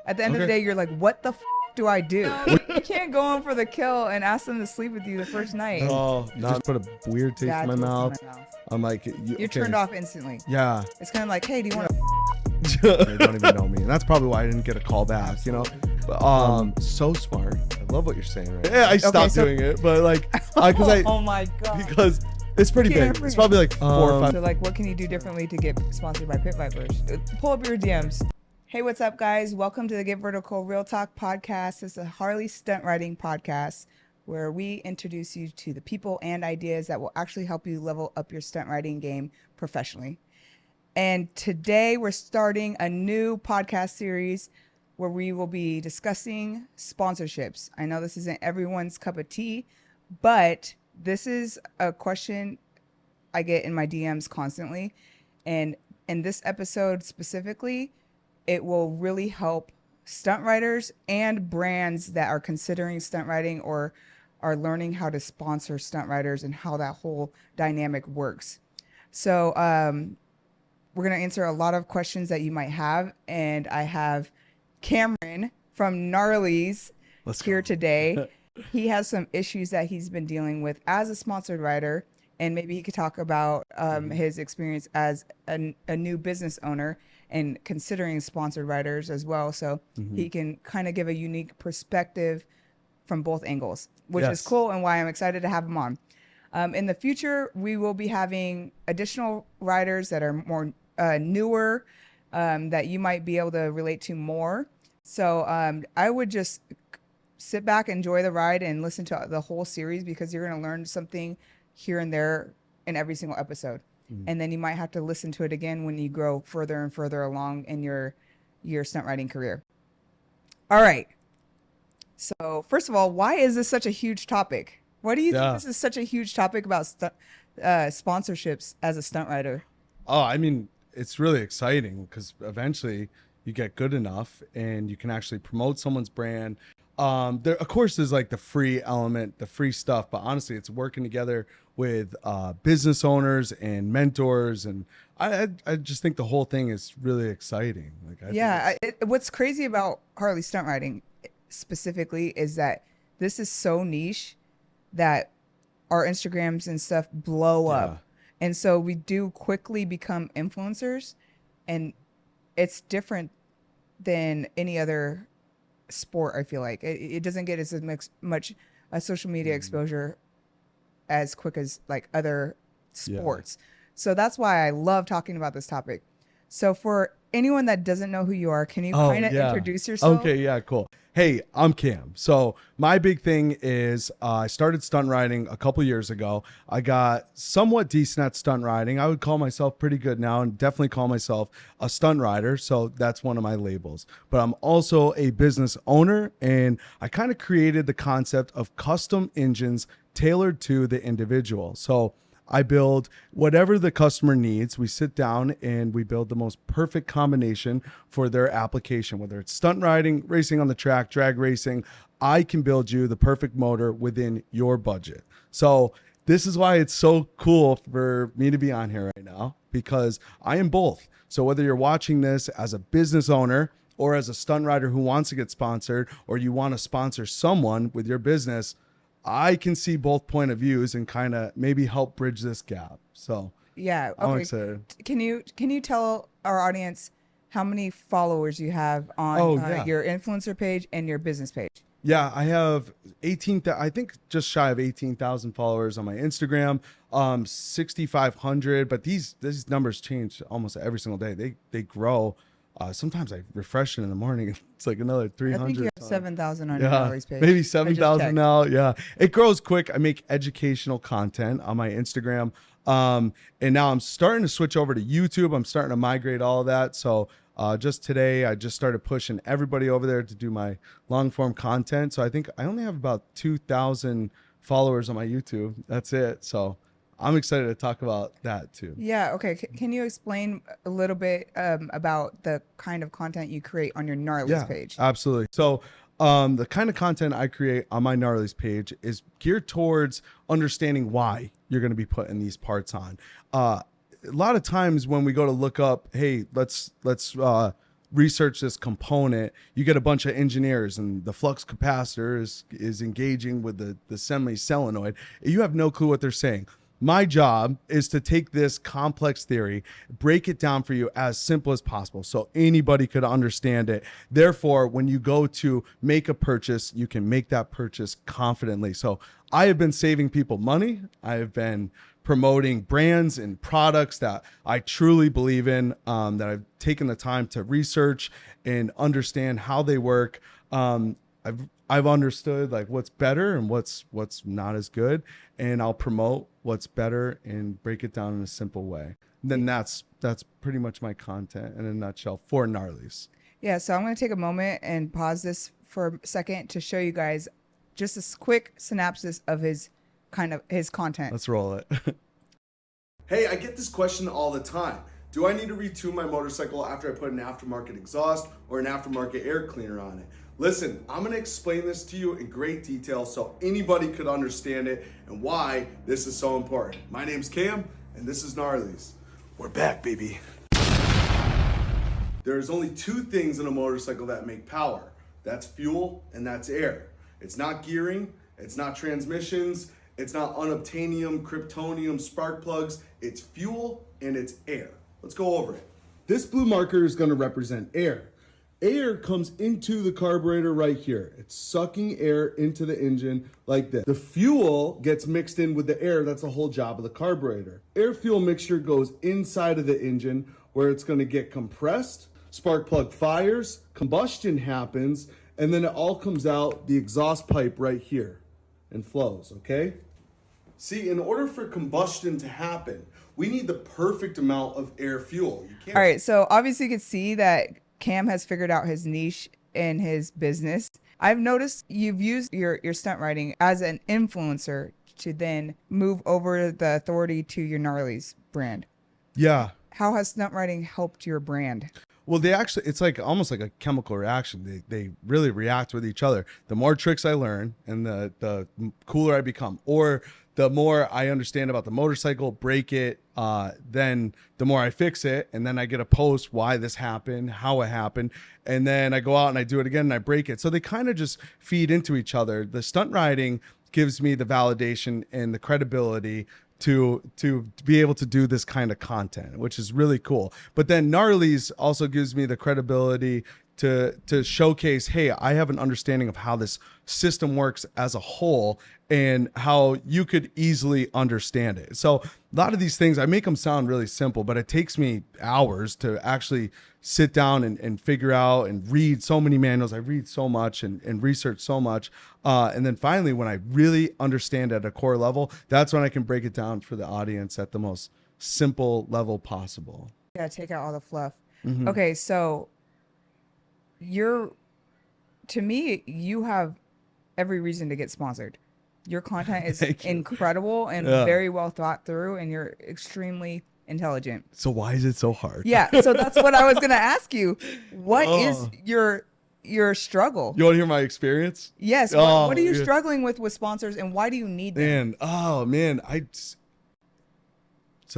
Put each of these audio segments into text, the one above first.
At the end of the day, you're like, what the do I do? You can't go in for the kill and ask them to sleep with you the first night. Oh, just put a weird taste in my mouth. I'm like, you're turned off instantly. Yeah. It's kind of like, hey, do you want to? They don't even know me, and that's probably why I didn't get a call back. You know, but so smart. I love what you're saying. Right? Yeah, I stopped doing it, but like, because oh my god, because it's pretty big. It's probably like 4 or 5. So like, what can you do differently to get sponsored by Pit Vipers? Pull up your DMs. Hey, what's up, guys? Welcome to the Get Vertical Real Talk podcast. It's a Harley Stunt riding podcast where we introduce you to the people and ideas that will actually help you level up your stunt riding game professionally. And today we're starting a new podcast series where we will be discussing sponsorships. I know this isn't everyone's cup of tea, but this is a question I get in my DMs constantly. And in this episode specifically, it will really help stunt riders and brands that are considering stunt riding or are learning how to sponsor stunt riders and how that whole dynamic works. So we're going to answer a lot of questions that you might have. And I have Cameron from GNARLY'S here today. He has some issues that he's been dealing with as a sponsored rider. And maybe he could talk about his experience as a new business owner and considering sponsored riders as well. So he can kind of give a unique perspective from both angles, which is cool and why I'm excited to have him on. In the future, we will be having additional riders that are more newer that you might be able to relate to more. So I would just sit back, enjoy the ride, and listen to the whole series because you're going to learn something here and there in every single episode. And then you might have to listen to it again when you grow further and further along in your stunt riding career. All right. So first of all, why is this such a huge topic? Why do you think this is such a huge topic about sponsorships as a stunt rider? Oh, I mean, it's really exciting because eventually you get good enough and you can actually promote someone's brand. There, of course, there's like the free element, the free stuff, but honestly, it's working together with business owners and mentors, and I just think the whole thing is really exciting. Like, what's crazy about Harley stunt riding specifically is that this is so niche that our Instagrams and stuff blow up, and so we do quickly become influencers, and it's different than any other sport. I feel like it doesn't get as much social media exposure as quick as like other sports. So that's why I love talking about this topic. So for anyone that doesn't know who you are, can you kind of introduce yourself? Okay, yeah, cool. Hey, I'm Cam. So my big thing is I started stunt riding a couple years ago. I got somewhat decent at stunt riding. I would call myself pretty good now and definitely call myself a stunt rider. So that's one of my labels. But I'm also a business owner, and I kind of created the concept of custom engines tailored to the individual. So I build whatever the customer needs. We sit down and we build the most perfect combination for their application, whether it's stunt riding, racing on the track, drag racing. I can build you the perfect motor within your budget. So this is why it's so cool for me to be on here right now, because I am both. So whether you're watching this as a business owner or as a stunt rider who wants to get sponsored, or you want to sponsor someone with your business, I can see both point of views and kind of maybe help bridge this gap. So yeah, okay. I'm excited. Can you tell our audience how many followers you have on your influencer page and your business page? Yeah, I have 18. I think just shy of 18,000 followers on my Instagram. 6,500, but these numbers change almost every single day. They grow. Sometimes I refresh it in the morning. It's like another 300. I think you have 7,000 on your Harley's page. Maybe 7,000 now. Yeah, it grows quick. I make educational content on my Instagram. And now I'm starting to switch over to YouTube. I'm starting to migrate all of that. So just today, I just started pushing everybody over there to do my long form content. So I think I only have about 2,000 followers on my YouTube. That's it. So I'm excited to talk about that too. Yeah. Okay. Can you explain a little bit about the kind of content you create on your GNARLY'S page? Absolutely. So the kind of content I create on my GNARLY'S page is geared towards understanding why you're going to be putting these parts on. A lot of times when we go to look up, hey, let's research this component. You get a bunch of engineers, and the flux capacitor is engaging with the semi-solenoid. You have no clue what they're saying. My job is to take this complex theory, break it down for you as simple as possible so anybody could understand it. Therefore, when you go to make a purchase, you can make that purchase confidently. So I have been saving people money. I have been promoting brands and products that I truly believe in, that I've taken the time to research and understand how they work. I've understood like what's better and what's not as good, and I'll promote what's better and break it down in a simple way. And then that's pretty much my content in a nutshell for GNARLY'S. Yeah, so I'm going to take a moment and pause this for a second to show you guys just a quick synopsis of his content. Let's roll it. Hey, I get this question all the time. Do I need to retune my motorcycle after I put an aftermarket exhaust or an aftermarket air cleaner on it? Listen, I'm going to explain this to you in great detail so anybody could understand it and why this is so important. My name's Cam, and this is GNARLY'S. We're back, baby. There's only two things in a motorcycle that make power. That's fuel and that's air. It's not gearing, it's not transmissions, it's not unobtainium, kryptonium, spark plugs. It's fuel and it's air. Let's go over it. This blue marker is going to represent air. Air comes into the carburetor right here. It's sucking air into the engine like this. The fuel gets mixed in with the air. That's the whole job of the carburetor. Air fuel mixture goes inside of the engine where it's going to get compressed, spark plug fires, combustion happens, and then it all comes out the exhaust pipe right here and flows, okay? See, in order for combustion to happen, we need the perfect amount of air fuel. You can't. All right, so obviously you can see that Cam has figured out his niche in his business. I've noticed you've used your stunt riding as an influencer to then move over the authority to your GNARLY'S brand. Yeah. How has stunt riding helped your brand? Well, it's like almost like a chemical reaction. They really react with each other. The more tricks I learn and the cooler I become, or the more I understand about the motorcycle, break it, then the more I fix it. And then I get a post why this happened, how it happened. And then I go out and I do it again and I break it. So they kind of just feed into each other. The stunt riding gives me the validation and the credibility to be able to do this kind of content, which is really cool. But then GNARLY'S also gives me the credibility to showcase, hey, I have an understanding of how this system works as a whole and how you could easily understand it. So a lot of these things, I make them sound really simple, but it takes me hours to actually sit down and figure out and read so many manuals. I read so much and research so much. And then finally, when I really understand at a core level, that's when I can break it down for the audience at the most simple level possible. Yeah, take out all the fluff. Mm-hmm. Okay, so to me, you have every reason to get sponsored. Your content is incredible and very well thought through, and you're extremely intelligent. So why is it so hard? Yeah, so that's what I was going to ask you. What is your struggle? You want to hear my experience? Yes. What are you struggling with sponsors, and why do you need them? So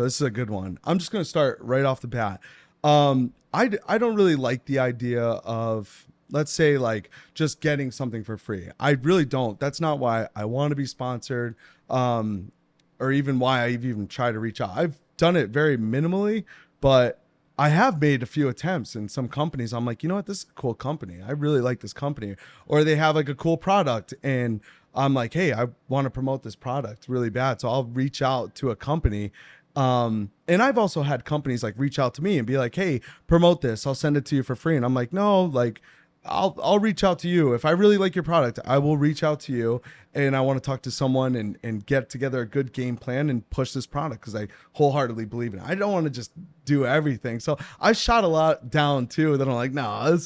this is a good one. I'm just going to start right off the bat. I don't really like the idea of, let's say, like just getting something for free. I really don't. That's not why I want to be sponsored, or even why I even try to reach out. I've done it very minimally, but I have made a few attempts in some companies. I'm like, you know what? This is a cool company. I really like this company. Or they have like a cool product and I'm like, hey, I want to promote this product really bad. So I'll reach out to a company. And I've also had companies like reach out to me and be like, hey, promote this. I'll send it to you for free. And I'm like, no, like I'll reach out to you. If I really like your product, I will reach out to you and I want to talk to someone and get together a good game plan and push this product because I wholeheartedly believe in it. I don't want to just do everything. So I shot a lot down too. That I'm like, no,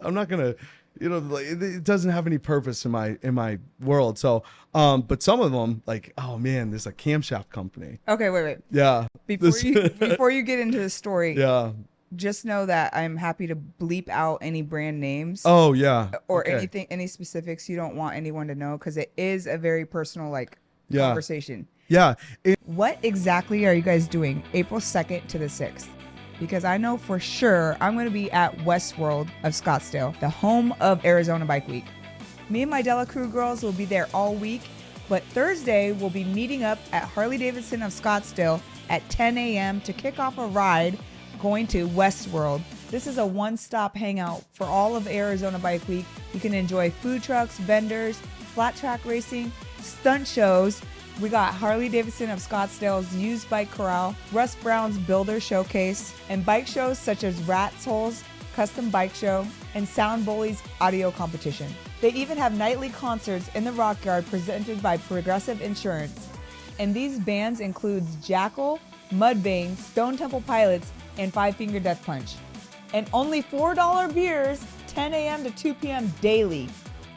I'm not going to, it doesn't have any purpose in my world. So, but some of them like, oh man, there's a camshaft company. Okay, wait. Yeah. Before you get into the story. Yeah. Just know that I'm happy to bleep out any brand names. Oh yeah. Or anything, any specifics you don't want anyone to know, because it is a very personal conversation. Yeah. What exactly are you guys doing April 2nd to the 6th? because I know for sure I'm going to be at Westworld of Scottsdale, the home of Arizona Bike Week. Me and my Della Crew girls will be there all week, but Thursday we'll be meeting up at Harley Davidson of Scottsdale at 10 a.m. to kick off a ride going to Westworld. This is a one-stop hangout for all of Arizona Bike Week. You can enjoy food trucks, vendors, flat track racing, stunt shows. We got Harley Davidson of Scottsdale's Used Bike Corral, Russ Brown's Builder Showcase, and bike shows such as Rat's Holes, Custom Bike Show, and Sound Bully's Audio Competition. They even have nightly concerts in the Rock Yard presented by Progressive Insurance. And these bands includes Jackal, Mudvayne, Stone Temple Pilots, and Five Finger Death Punch. And only $4 beers, 10 a.m. to 2 p.m. daily.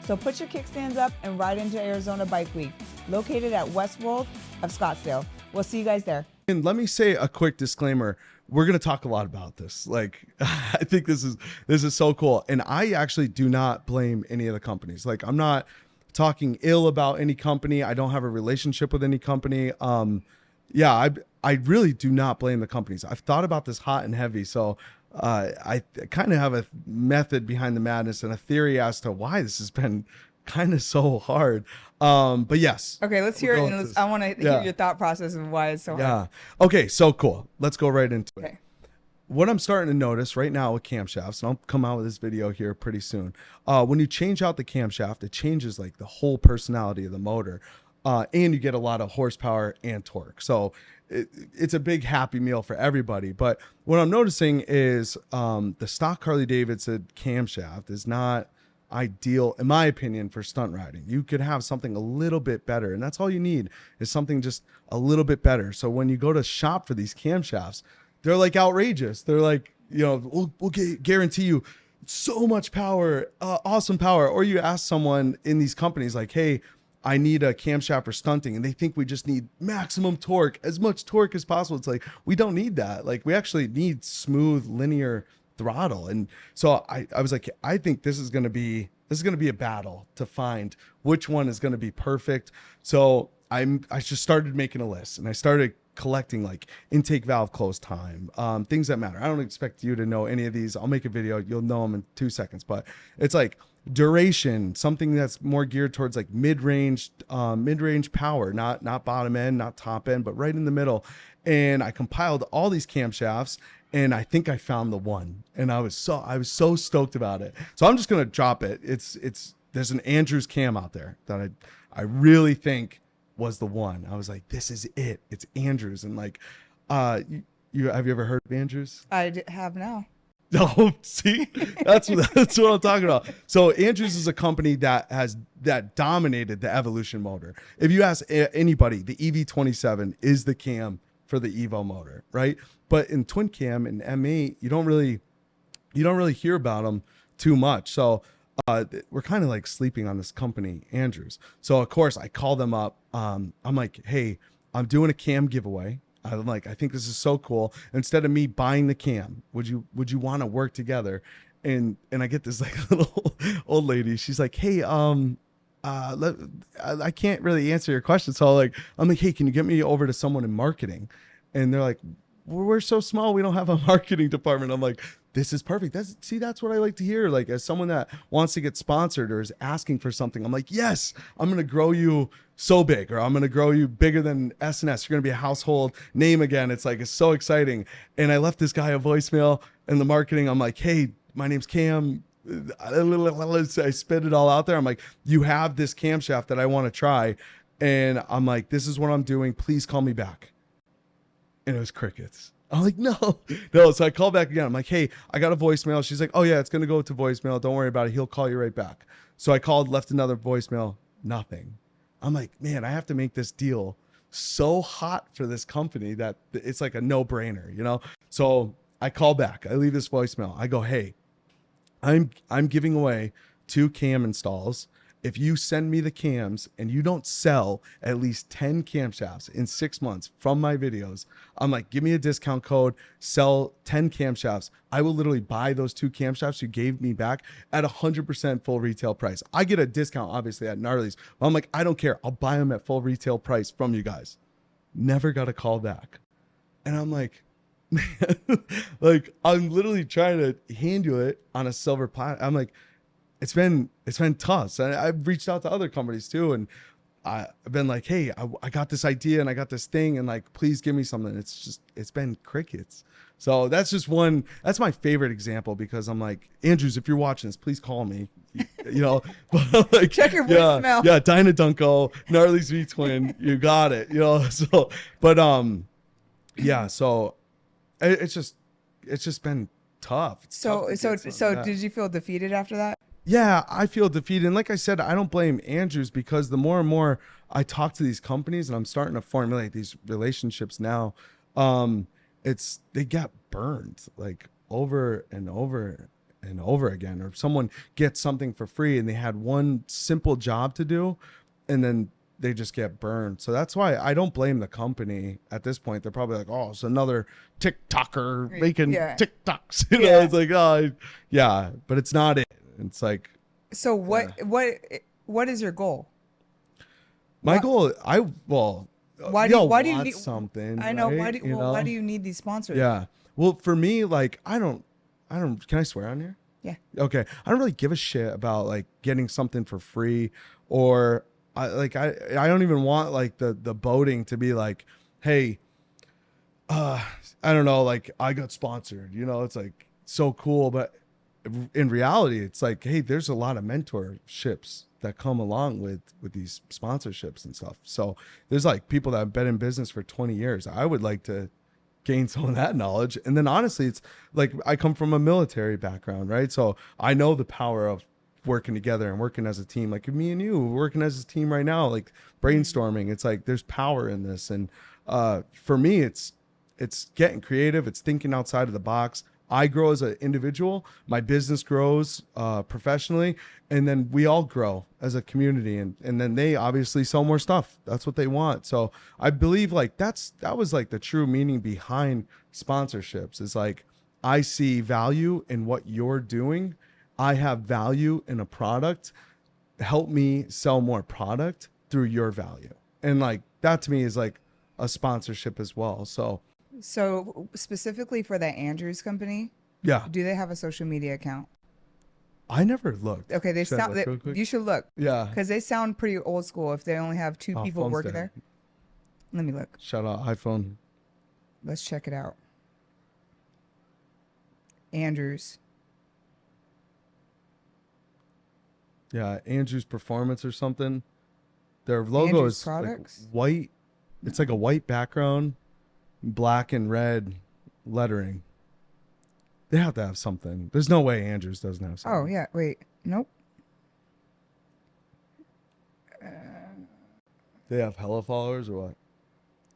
So put your kickstands up and ride into Arizona Bike Week, located at Westworld of Scottsdale. We'll see you guys there. And let me say a quick disclaimer. We're going to talk a lot about this. Like, I think this is so cool. And I actually do not blame any of the companies. Like, I'm not talking ill about any company. I don't have a relationship with any company. I really do not blame the companies. I've thought about this hot and heavy. So I kind of have a method behind the madness and a theory as to why this has been kind of so hard. But yes. Okay, let's hear it. And I want to hear your thought process of why it's so hard. Yeah. Okay, so cool. Let's go right into it. Okay. What I'm starting to notice right now with camshafts, and I'll come out with this video here pretty soon. When you change out the camshaft, it changes like the whole personality of the motor. And you get a lot of horsepower and torque. So it's a big happy meal for everybody. But what I'm noticing is the stock Harley Davidson camshaft is not ideal, in my opinion, for stunt riding. You could have something a little bit better, and that's all you need is something just a little bit better. So when you go to shop for these camshafts, they're like outrageous. They're like, we'll guarantee you so much power, awesome power. Or you ask someone in these companies like, hey, I need a camshaft for stunting, and they think we just need maximum torque, as much torque as possible. It's like, we don't need that. Like, we actually need smooth linear throttle. And so I was like, I think this is going to be a battle to find which one is going to be perfect. So I just started making a list, and I started collecting like intake valve close time, things that matter. I don't expect you to know any of these. I'll make a video. You'll know them in 2 seconds, but it's like duration, something that's more geared towards like mid-range power, not bottom end, not top end, but right in the middle. And I compiled all these camshafts, and I think I found the one, and I was so stoked about it. So I'm just going to drop it. There's an Andrews cam out there that I really think was the one. I was like, this is it. It's Andrews. And like, you have you ever heard of Andrews? I have now. No, see, that's what I'm talking about. So Andrews is a company that dominated the Evolution motor. If you ask anybody, the EV27 is the cam for the Evo motor, right? But in twin cam and M8, you don't really hear about them too much. So we're kind of like sleeping on this company, Andrews. So of course I call them up. I'm like, hey, I'm doing a cam giveaway. I'm like, I think this is so cool. Instead of me buying the cam, would you want to work together? And I get this like little old lady. She's like, hey, I can't really answer your question. So I'm like, hey, can you get me over to someone in marketing? And they're like, we're so small, we don't have a marketing department. I'm like, this is perfect. That's what I like to hear. Like, as someone that wants to get sponsored or is asking for something, I'm like, yes, I'm going to grow you so big, or I'm going to grow you bigger than S&S. You're going to be a household name again. It's like, it's so exciting. And I left this guy a voicemail in the marketing. I'm like, hey, my name's Cam. I spit it all out there. I'm like, you have this camshaft that I want to try. And I'm like, this is what I'm doing. Please call me back. And it was crickets. I'm like, no. So I call back again. I'm like, hey, I got a voicemail. She's like, oh yeah, it's going to go to voicemail. Don't worry about it. He'll call you right back. So I called, left another voicemail, nothing. I'm like, man, I have to make this deal so hot for this company that it's like a no-brainer, you know? So I call back. I leave this voicemail. I go, hey, I'm giving away 2 cam installs. If you send me the cams and you don't sell at least 10 camshafts in 6 months from my videos, I'm like, give me a discount code, sell 10 camshafts. I will literally buy those 2 camshafts you gave me back at 100% full retail price. I get a discount, obviously, at GNARLY'S, but I'm like, I don't care. I'll buy them at full retail price from you guys. Never got a call back. And I'm like, Like I'm literally trying to hand you it on a silver platter. I'm like, it's been tough. And I've reached out to other companies too, and I've been like, hey, I got this idea and I got this thing, and like, please give me something. It's been crickets. So that's just one. That's my favorite example, because I'm like, Andrews, if you're watching this, please call me. You know, but like, Check your voicemail. Yeah, Dinah Dunko, Gnarly's V Twin, you got it. You know, so but yeah, so it's just been tough. It's tough to get something done. Did you feel defeated after that? Yeah, I feel defeated. And like I said, I don't blame Andrews, because the more and more I talk to these companies and I'm starting to formulate these relationships now, they get burned like over and over and over again. Or someone gets something for free and they had one simple job to do, and then they just get burned. So that's why I don't blame the company at this point. They're probably like, oh, it's another TikToker making TikToks. You know, it's like, oh, yeah, but it's not it. It's like, so what is your goal? My goal, why do you need something? I know. Right? Why do you need these sponsors? Yeah. Well, for me, like, I don't, can I swear on here? Yeah. Okay. I don't really give a shit about like getting something for free, or I don't even want like the boating to be like, hey, I don't know, like I got sponsored, you know, it's like so cool. But in reality, it's like, hey, there's a lot of mentorships that come along with these sponsorships and stuff. So there's like people that have been in business for 20 years. I would like to gain some of that knowledge. And then honestly, it's like, I come from a military background, right? So I know the power of working together and working as a team. Like me and you working as a team right now, like brainstorming. It's like there's power in this. And for me, it's getting creative. It's thinking outside of the box. I grow as an individual, my business grows professionally, and then we all grow as a community, and then they obviously sell more stuff. That's what they want. So I believe like that was like the true meaning behind sponsorships, is like, I see value in what you're doing. I have value in a product. Help me sell more product through your value. And like that to me is like a sponsorship as well. So specifically for that Andrews company, yeah, do they have a social media account? I never looked. Okay, you should look. Yeah, because they sound pretty old school if they only have two people working there. Let me look. Shout out iPhone. Let's check it out. Andrews. Yeah, Andrews Performance or something. Their logo Andrews is Products? like white. It's like a white background, black and red lettering. They have to have something. There's no way Andrews doesn't have something. Oh yeah, wait, nope. They have hella followers or what?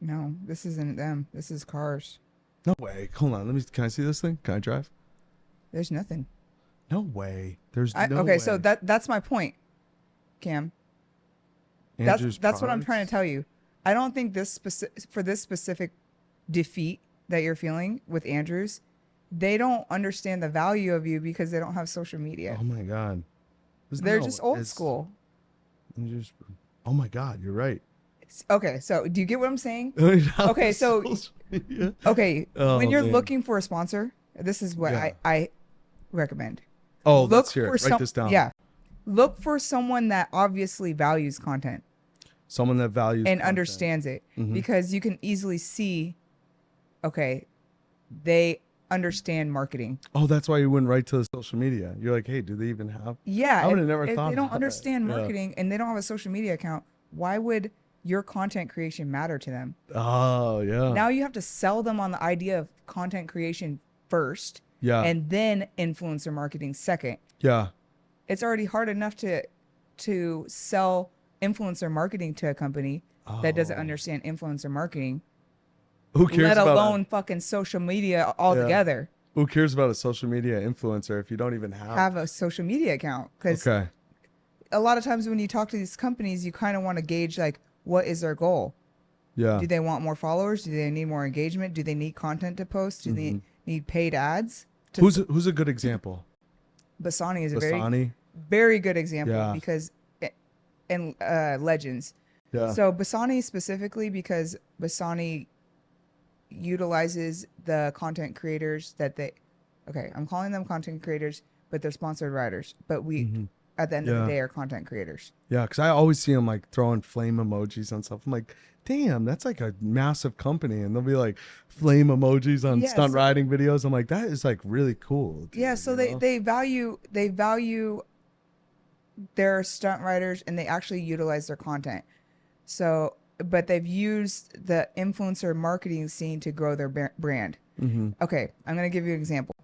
No, this isn't them. This is cars. No way. Hold on. Can I see this thing? Can I drive? There's nothing. No way. There's no okay, way. so that's my point, Cam. Andrews that's what I'm trying to products? tell you. I don't think for this specific defeat that you're feeling with Andrews, they don't understand the value of you because they don't have social media. Oh my God. They're just old school. Oh my God, you're right. Okay, so do you get what I'm saying? Okay, Okay, so when you're looking for a sponsor, this is what Yeah. I recommend. Oh, let's hear it. Write this down. Yeah. Look for someone that obviously values content. Someone that values and content. understands it, Mhm. because you can easily see, okay, they understand marketing. Oh, that's why you wouldn't write to the social media. You're like, hey, do they even have? Yeah. I would have never if thought they don't about understand that. Yeah. marketing and they don't have a social media account, why would your content creation matter to them? Oh, yeah. Now you have to sell them on the idea of content creation first, Yeah. and then influencer marketing second. Yeah. It's already hard enough to sell influencer marketing to a company that doesn't understand influencer marketing. Who cares let about alone fucking social media altogether. Who cares about a social media influencer if you don't even have A social media account? Because Okay. a lot of times when you talk to these companies, you kind of want to gauge like, what is their goal? Yeah. Do they want more followers? Do they need more engagement? Do they need content to post? Do they need paid ads? Who's a good example? Bassani is a Bassani? very good example, Yeah. because and Legends. Yeah. So Bassani specifically, because Bassani utilizes the content creators that they, okay, I'm calling them content creators, but they're sponsored riders. But we, at the end of the day, are content creators. Yeah, because I always see them like throwing flame emojis on stuff. I'm like, damn, that's like a massive company, and they'll be like flame emojis on stunt riding videos. I'm like, that is like really cool. Dude, yeah, so they value their stunt riders, and they actually utilize their content. So, but they've used the influencer marketing scene to grow their brand. Okay, I'm gonna give you an example.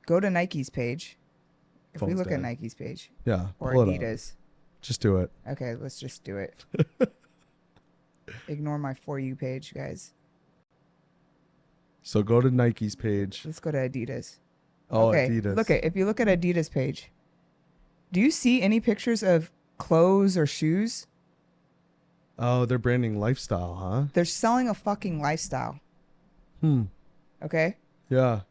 Go to Nike's page. If we look at Nike's page, or Adidas, just do it. Okay, let's just do it. Ignore my For You page, guys. So go to Nike's page. Let's go to Adidas. Oh, okay. Adidas. If you look at Adidas page, do you see any pictures of clothes or shoes? Oh, they're branding lifestyle, huh? They're selling a fucking lifestyle. Okay? Yeah.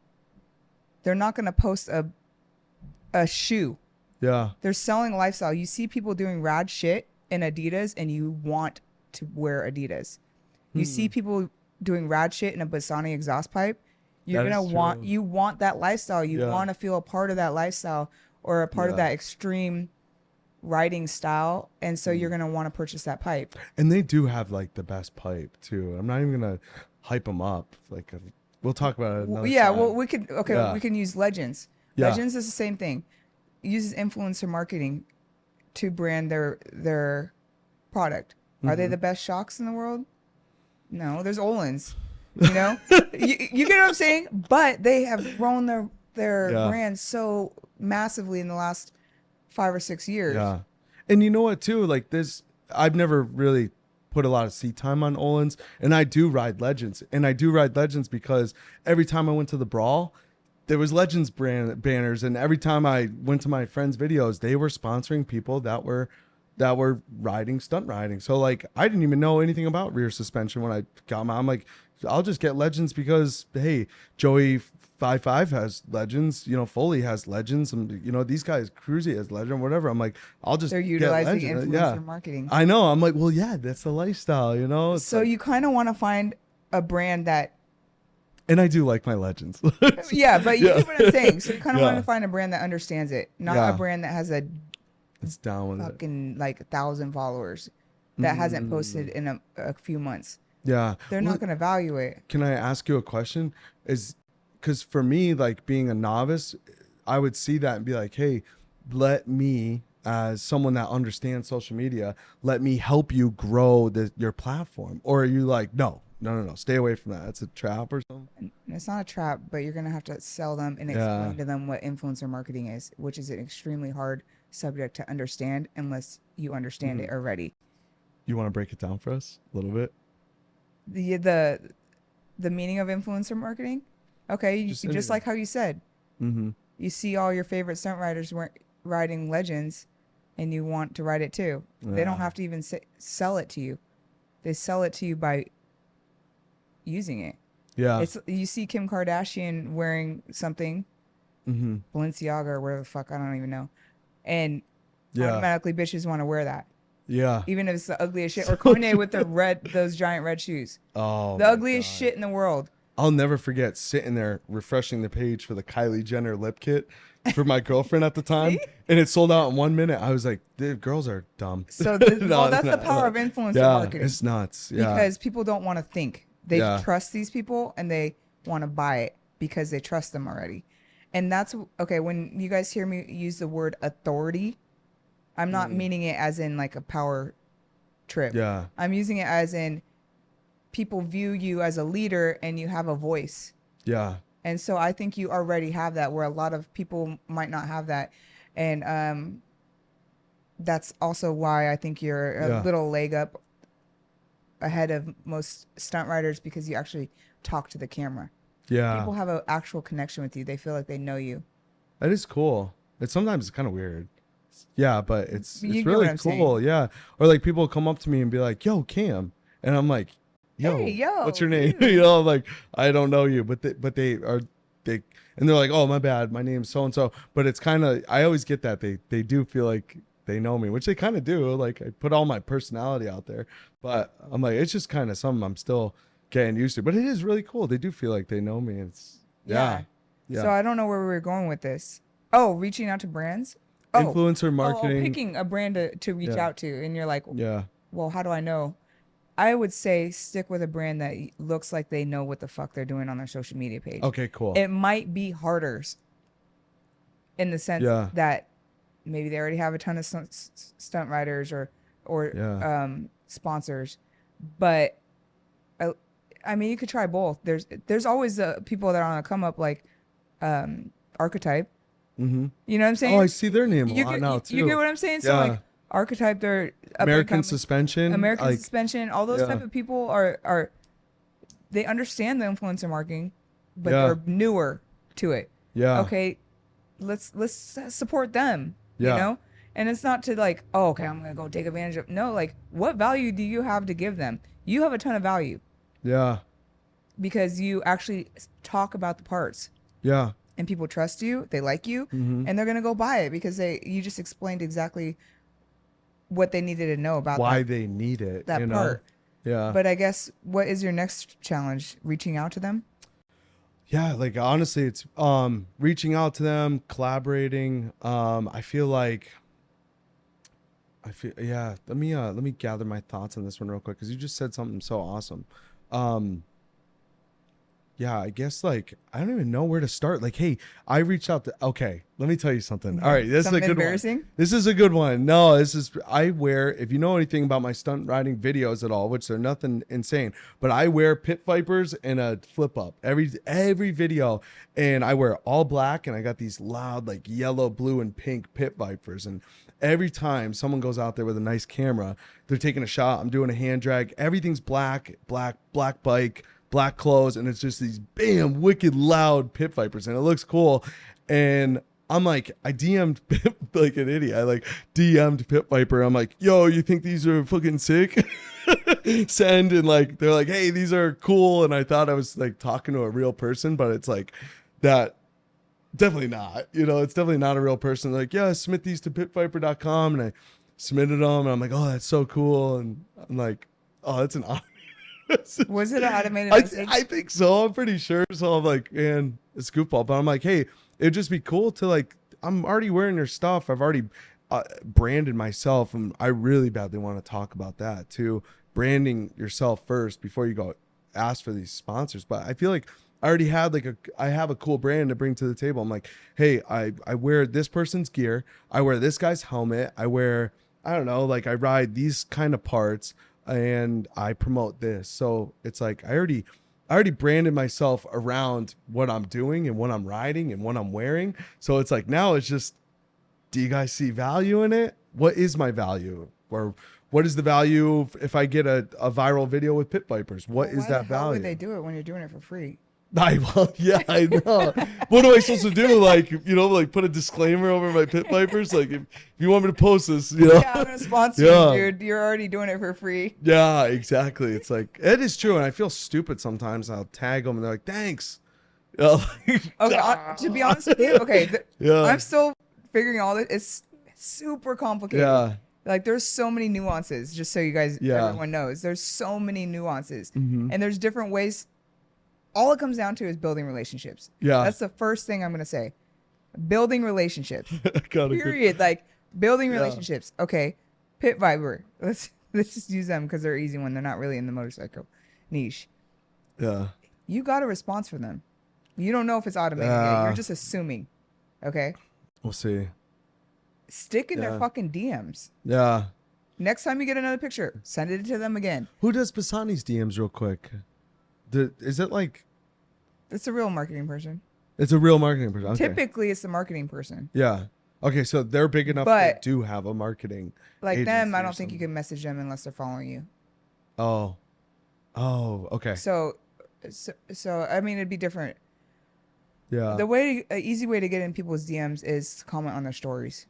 They're not going to post a shoe. Yeah. They're selling lifestyle. You see people doing rad shit in Adidas, and you want to wear Adidas. You see people doing rad shit in a Bassani exhaust pipe. You're going to want that lifestyle. You want to feel a part of that lifestyle, or a part of that extreme riding style, and so you're going to want to purchase that pipe. And they do have like the best pipe too. I'm not even going to hype them up. Like we'll talk about it another time. Well, we could we can use Legends. Legends is the same thing. It uses influencer marketing to brand their product. Are they the best shocks in the world? No, there's Olin's. You know, you get what I'm saying? But they have grown their brand so massively in the last 5 or 6 years. Yeah. And you know what too? Like this, I've never really put a lot of seat time on Olin's, and I do ride Legends. And I do ride Legends because every time I went to the Brawl, there was Legends brand banners, and every time I went to my friends' videos, they were sponsoring people that were riding stunt riding. So like I didn't even know anything about rear suspension when I got my, I'm like, I'll just get Legends because hey, Joey 55 has Legends, you know, Foley has Legends, and you know, these guys, Cruzy has Legend, whatever. I'm like, I'll just, they're utilizing influencer marketing. I know. I'm like, well, yeah, that's the lifestyle, you know. It's so like, you kind of want to find a brand that, and I do like my Legends. Yeah, but you get what I'm saying. So you kind of want to find a brand that understands it, not a brand that has it's down with fucking like 1,000 followers that hasn't posted in a few months. Yeah, they're not going to value it. Can I ask you a question? Is because for me, like being a novice, I would see that and be like, hey, let me, as someone that understands social media, let me help you grow your platform. Or are you like, no, stay away from that. It's a trap or something. It's not a trap, but you're going to have to sell them and explain to them what influencer marketing is, which is an extremely hard subject to understand unless you understand it already. You want to break it down for us a little bit? The meaning of influencer marketing? Okay, just like how you said. You see all your favorite stunt riders riding Legends, and you want to ride it too. They don't have to even sell it to you. They sell it to you by using it. Yeah. You see Kim Kardashian wearing something, Balenciaga or whatever the fuck, I don't even know, and automatically bitches want to wear that. Yeah. Even if it's the ugliest shit. Or Kanye with those giant red shoes. Oh, the ugliest shit in the world. I'll never forget sitting there refreshing the page for the Kylie Jenner lip kit for my girlfriend at the time. And it sold out in 1 minute. I was like, the girls are dumb. So that's the power of influencer marketing. It's nuts. Yeah. Because people don't want to think. They trust these people, and they want to buy it because they trust them already. And that's, okay, when you guys hear me use the word authority, I'm not meaning it as in like a power trip. Yeah. I'm using it as in people view you as a leader and you have a voice. Yeah. And so I think you already have that, where a lot of people might not have that. And that's also why I think you're a little leg up ahead of most stunt riders, because you actually talk to the camera. Yeah. People have an actual connection with you. They feel like they know you. That is cool. Sometimes it's kind of weird. Yeah, but it's really cool. Saying. Yeah. Or like people come up to me and be like, yo, Cam. And I'm like, yo, what's your name? You know, like, I don't know you, but they and they're like, oh, my bad, my name's so and so. But it's kind of, I always get that they do feel like they know me, which they kind of do. Like I put all my personality out there, but I'm like, it's just kind of something I'm still getting used to. But it is really cool. They do feel like they know me. It's yeah. So I don't know where we were going with this. Oh, reaching out to brands. Influencer marketing. Picking a brand to reach out to, and you're like, well, how do I know? I would say stick with a brand that looks like they know what the fuck they're doing on their social media page. Okay, cool. It might be harder in the sense that maybe they already have a ton of stunt riders or sponsors, but I mean, you could try both. There's always people that are on a come up, like Archetype. Mm-hmm. You know what I'm saying? Oh, I see their name a lot now too. You get what I'm saying? So like Archetype, they're American Suspension, all those type of people are they understand the influencer marketing, but they're newer to it. Yeah. Okay, let's support them. You know, and it's not to like, oh, okay, I'm gonna go take advantage of. No, like, what value do you have to give them? You have a ton of value. Yeah. Because you actually talk about the parts. Yeah. And people trust you, they like you, and they're gonna go buy it because you just explained exactly what they needed to know about why they need it. That part. Yeah. But I guess what is your next challenge? Reaching out to them? Yeah, like honestly, it's reaching out to them, collaborating. I feel let me gather my thoughts on this one real quick because you just said something so awesome. Yeah, I guess like I don't even know where to start. Like, hey, I reached out to. Okay, let me tell you something. All right, this is a good one. This is a good one. No, I wear. If you know anything about my stunt riding videos at all, which they're nothing insane, but I wear pit vipers and a flip up every video, and I wear all black, and I got these loud like yellow, blue, and pink pit vipers, and every time someone goes out there with a nice camera, they're taking a shot. I'm doing a hand drag. Everything's black bike. Black clothes, and it's just these bam wicked loud pit vipers, and it looks cool. And I'm like, I DM'd like an idiot. I like DM'd Pit Viper. I'm like, yo, you think these are fucking sick? Send, and like they're like, hey, these are cool. And I thought I was like talking to a real person, but it's like that. Definitely not. You know, it's definitely not a real person. Like, yeah, submit these to pitviper.com, and I submitted them, and I'm like, oh, that's so cool. And I'm like, oh, that's an honor. Was it an automated message? I think so. I'm pretty sure. So I'm like, man, it's goofball. But I'm like, hey, it'd just be cool to like, I'm already wearing your stuff. I've already branded myself, and I really badly want to talk about that too. Branding yourself first before you go ask for these sponsors. But I feel like I already had I have a cool brand to bring to the table. I'm like, hey, I wear this person's gear. I wear this guy's helmet. I don't know, like I ride these kind of parts, and I promote this. So it's like I already branded myself around what I'm doing and what I'm riding and what I'm wearing. So it's like now it's just, do you guys see value in it? What is my value? Or what is the value if I get a viral video with pit vipers? What is that value? How would they do it when you're doing it for free? I know. What am I supposed to do? Like, you know, like put a disclaimer over my pit vipers? Like, if you want me to post this, you know? Yeah, I'm going to sponsor you, dude. You're already doing it for free. Yeah, exactly. It's like, it is true. And I feel stupid sometimes. I'll tag them and they're like, thanks. Okay, to be honest with you, I'm still figuring all this. It's super complicated. Yeah. Like, there's so many nuances, just so you guys, everyone knows. There's so many nuances. Mm-hmm. And there's different ways. All it comes down to is building relationships. Yeah. That's the first thing I'm going to say. Building relationships. Period. Like, building relationships. Okay. Pit Viper. Let's just use them because they're easy when they're not really in the motorcycle niche. Yeah. You got a response from them. You don't know if it's automated yet. You're just assuming. Okay? We'll see. Stick in their fucking DMs. Yeah. Next time you get another picture, send it to them again. Who does Pisani's DMs real quick? Is it like... It's a real marketing person. It's a real marketing person. Okay. Typically, it's the marketing person. Yeah. Okay, so they're big enough to do have a marketing like them, I don't think you can message them unless they're following you. Oh. Oh, okay. So I mean, it'd be different. Yeah. An easy way to get in people's DMs is to comment on their stories.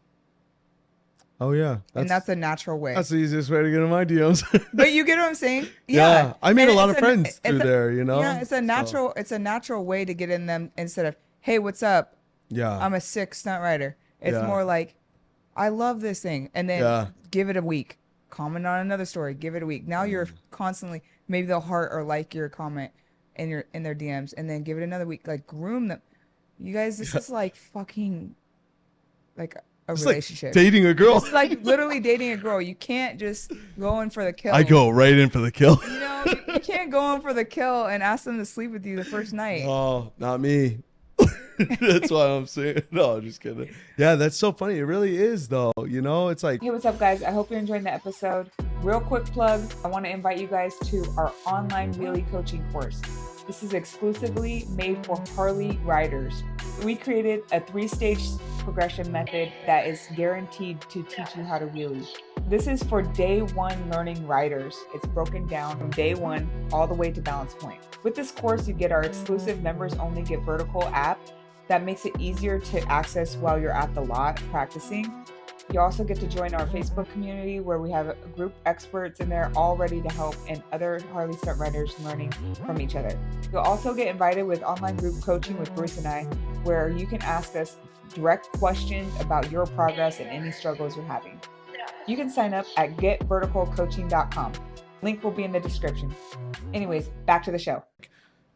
Oh yeah, and that's a natural way. That's the easiest way to get in my DMs. But you get what I'm saying? Yeah, I made a lot of friends through there. You know. Yeah, it's a natural. It's a natural way to get in them instead of, hey, what's up? Yeah, I'm a sick stunt rider. It's more like, I love this thing, and then give it a week. comment on another story, give it a week. Now you're constantly, maybe they'll heart or like your comment in their DMs, and then give it another week. Like, groom them. You guys, this is like fucking like a It's relationship. like dating a girl. It's like literally dating a girl. You can't just go in for the kill. I go right in for the kill. You know, you can't go in for the kill and ask them to sleep with you the first night. Oh, not me. That's why I'm saying. No, just kidding. Yeah, that's so funny. It really is, though. You know, it's like. Hey, what's up, guys? I hope you're enjoying the episode. Real quick plug. I want to invite you guys to our online wheelie coaching course. This is exclusively made for Harley riders. We created a 3-stage progression method that is guaranteed to teach you how to wheelie. This is for day one learning riders. It's broken down from day one all the way to balance point. With this course, you get our exclusive members only Get Vertical app that makes it easier to access while you're at the lot practicing. You also get to join our Facebook community where we have a group experts in there all ready to help, and other Harley Stunt riders learning from each other. You'll also get invited with online group coaching with Bruce and I, where you can ask us direct questions about your progress and any struggles you're having. You can sign up at getverticalcoaching.com. Link will be in the description. Anyways, back to the show.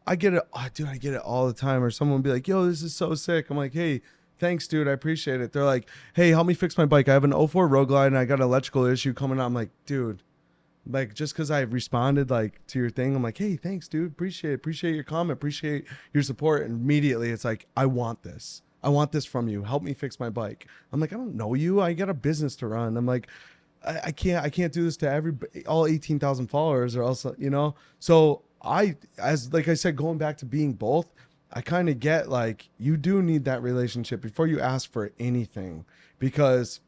I get it. Oh, dude, I get it all the time. Or someone will be like, yo, this is so sick. I'm like, hey, thanks, dude. I appreciate it. They're like, hey, help me fix my bike. I have an 04 Road Glide and I got an electrical issue coming out. I'm like, dude, like, just because I responded like to your thing, I'm like, hey, thanks, dude. Appreciate it. Appreciate your comment. Appreciate your support. And immediately it's like, I want this. I want this from you. Help me fix my bike. I'm like, I don't know you. I got a business to run. I'm like, I can't do this to all 18,000 followers or else, you know? So like I said, going back to being both, I kind of get like, you do need that relationship before you ask for anything, because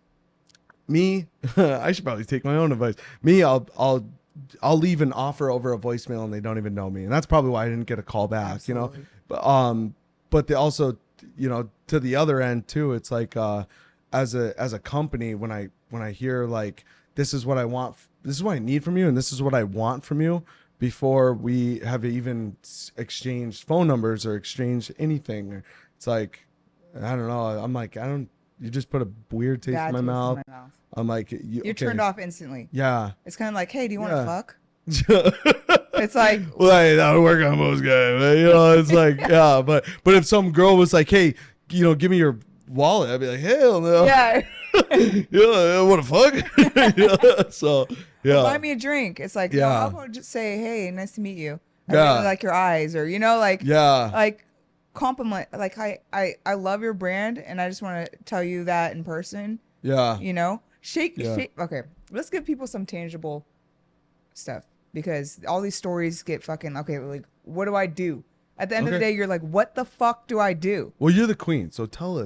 me, I should probably take my own advice. Me, I'll leave an offer over a voicemail and they don't even know me. And that's probably why I didn't get a call back, Absolutely. you know? But they also, you know, to the other end too, it's like, as a company, when I hear like, this is what I want, this is what I need from you, and this is what I want from you, before we have even exchanged phone numbers or exchanged anything, it's like, I don't know. I'm like, you just put a weird taste in my mouth. I'm like, You're turned off instantly. Yeah. It's kind of like, hey, do you want to fuck? It's like, well, hey, that would work on most guys, you know. It's like, yeah, but if some girl was like, hey, you know, give me your wallet, I'd be like, hell no. Yeah. Yeah, what a fuck. Yeah, so yeah. Well, buy me a drink. It's like, yeah. no, I'll just say, hey, nice to meet you. I Yeah. really like your eyes, or, you know, like, yeah, like compliment. Like, I love your brand, and I just want to tell you that in person. yeah, You know, shake. Yeah. Okay, let's give people some tangible stuff, because all these stories get fucking, okay, like, what do I do? At the end of the day, you're like, what the fuck do I do? Well, you're the queen, so tell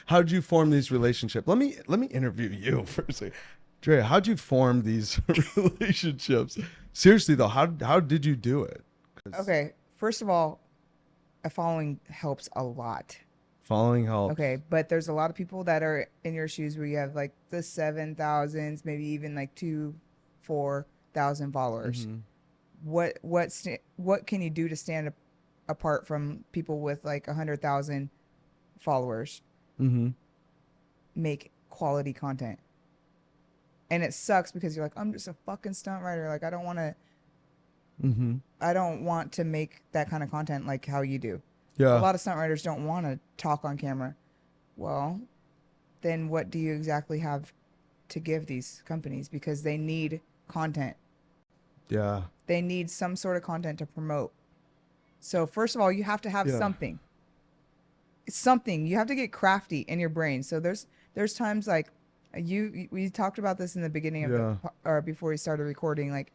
how did you form these relationships? Let me interview you for a second. Drea, how'd you form these relationships? Seriously though, how did you do it? Okay, first of all, a following helps a lot. Following helps. Okay, but there's a lot of people that are in your shoes where you have like the 7,000s, maybe even like 4,000 followers. Mm-hmm. What can you do to stand apart from people with like 100,000 followers? Mm-hmm. Make quality content. And it sucks because you're like, I'm just a fucking stunt rider. Like, I don't want to make that kind of content like how you do. Yeah. A lot of stunt riders don't want to talk on camera. Well, then what do you exactly have to give these companies? Because they need content. Yeah. They need some sort of content to promote. So first of all, you have to have something. It's something. You have to get crafty in your brain. So there's times like we talked about this in the beginning of or before we started recording. Like,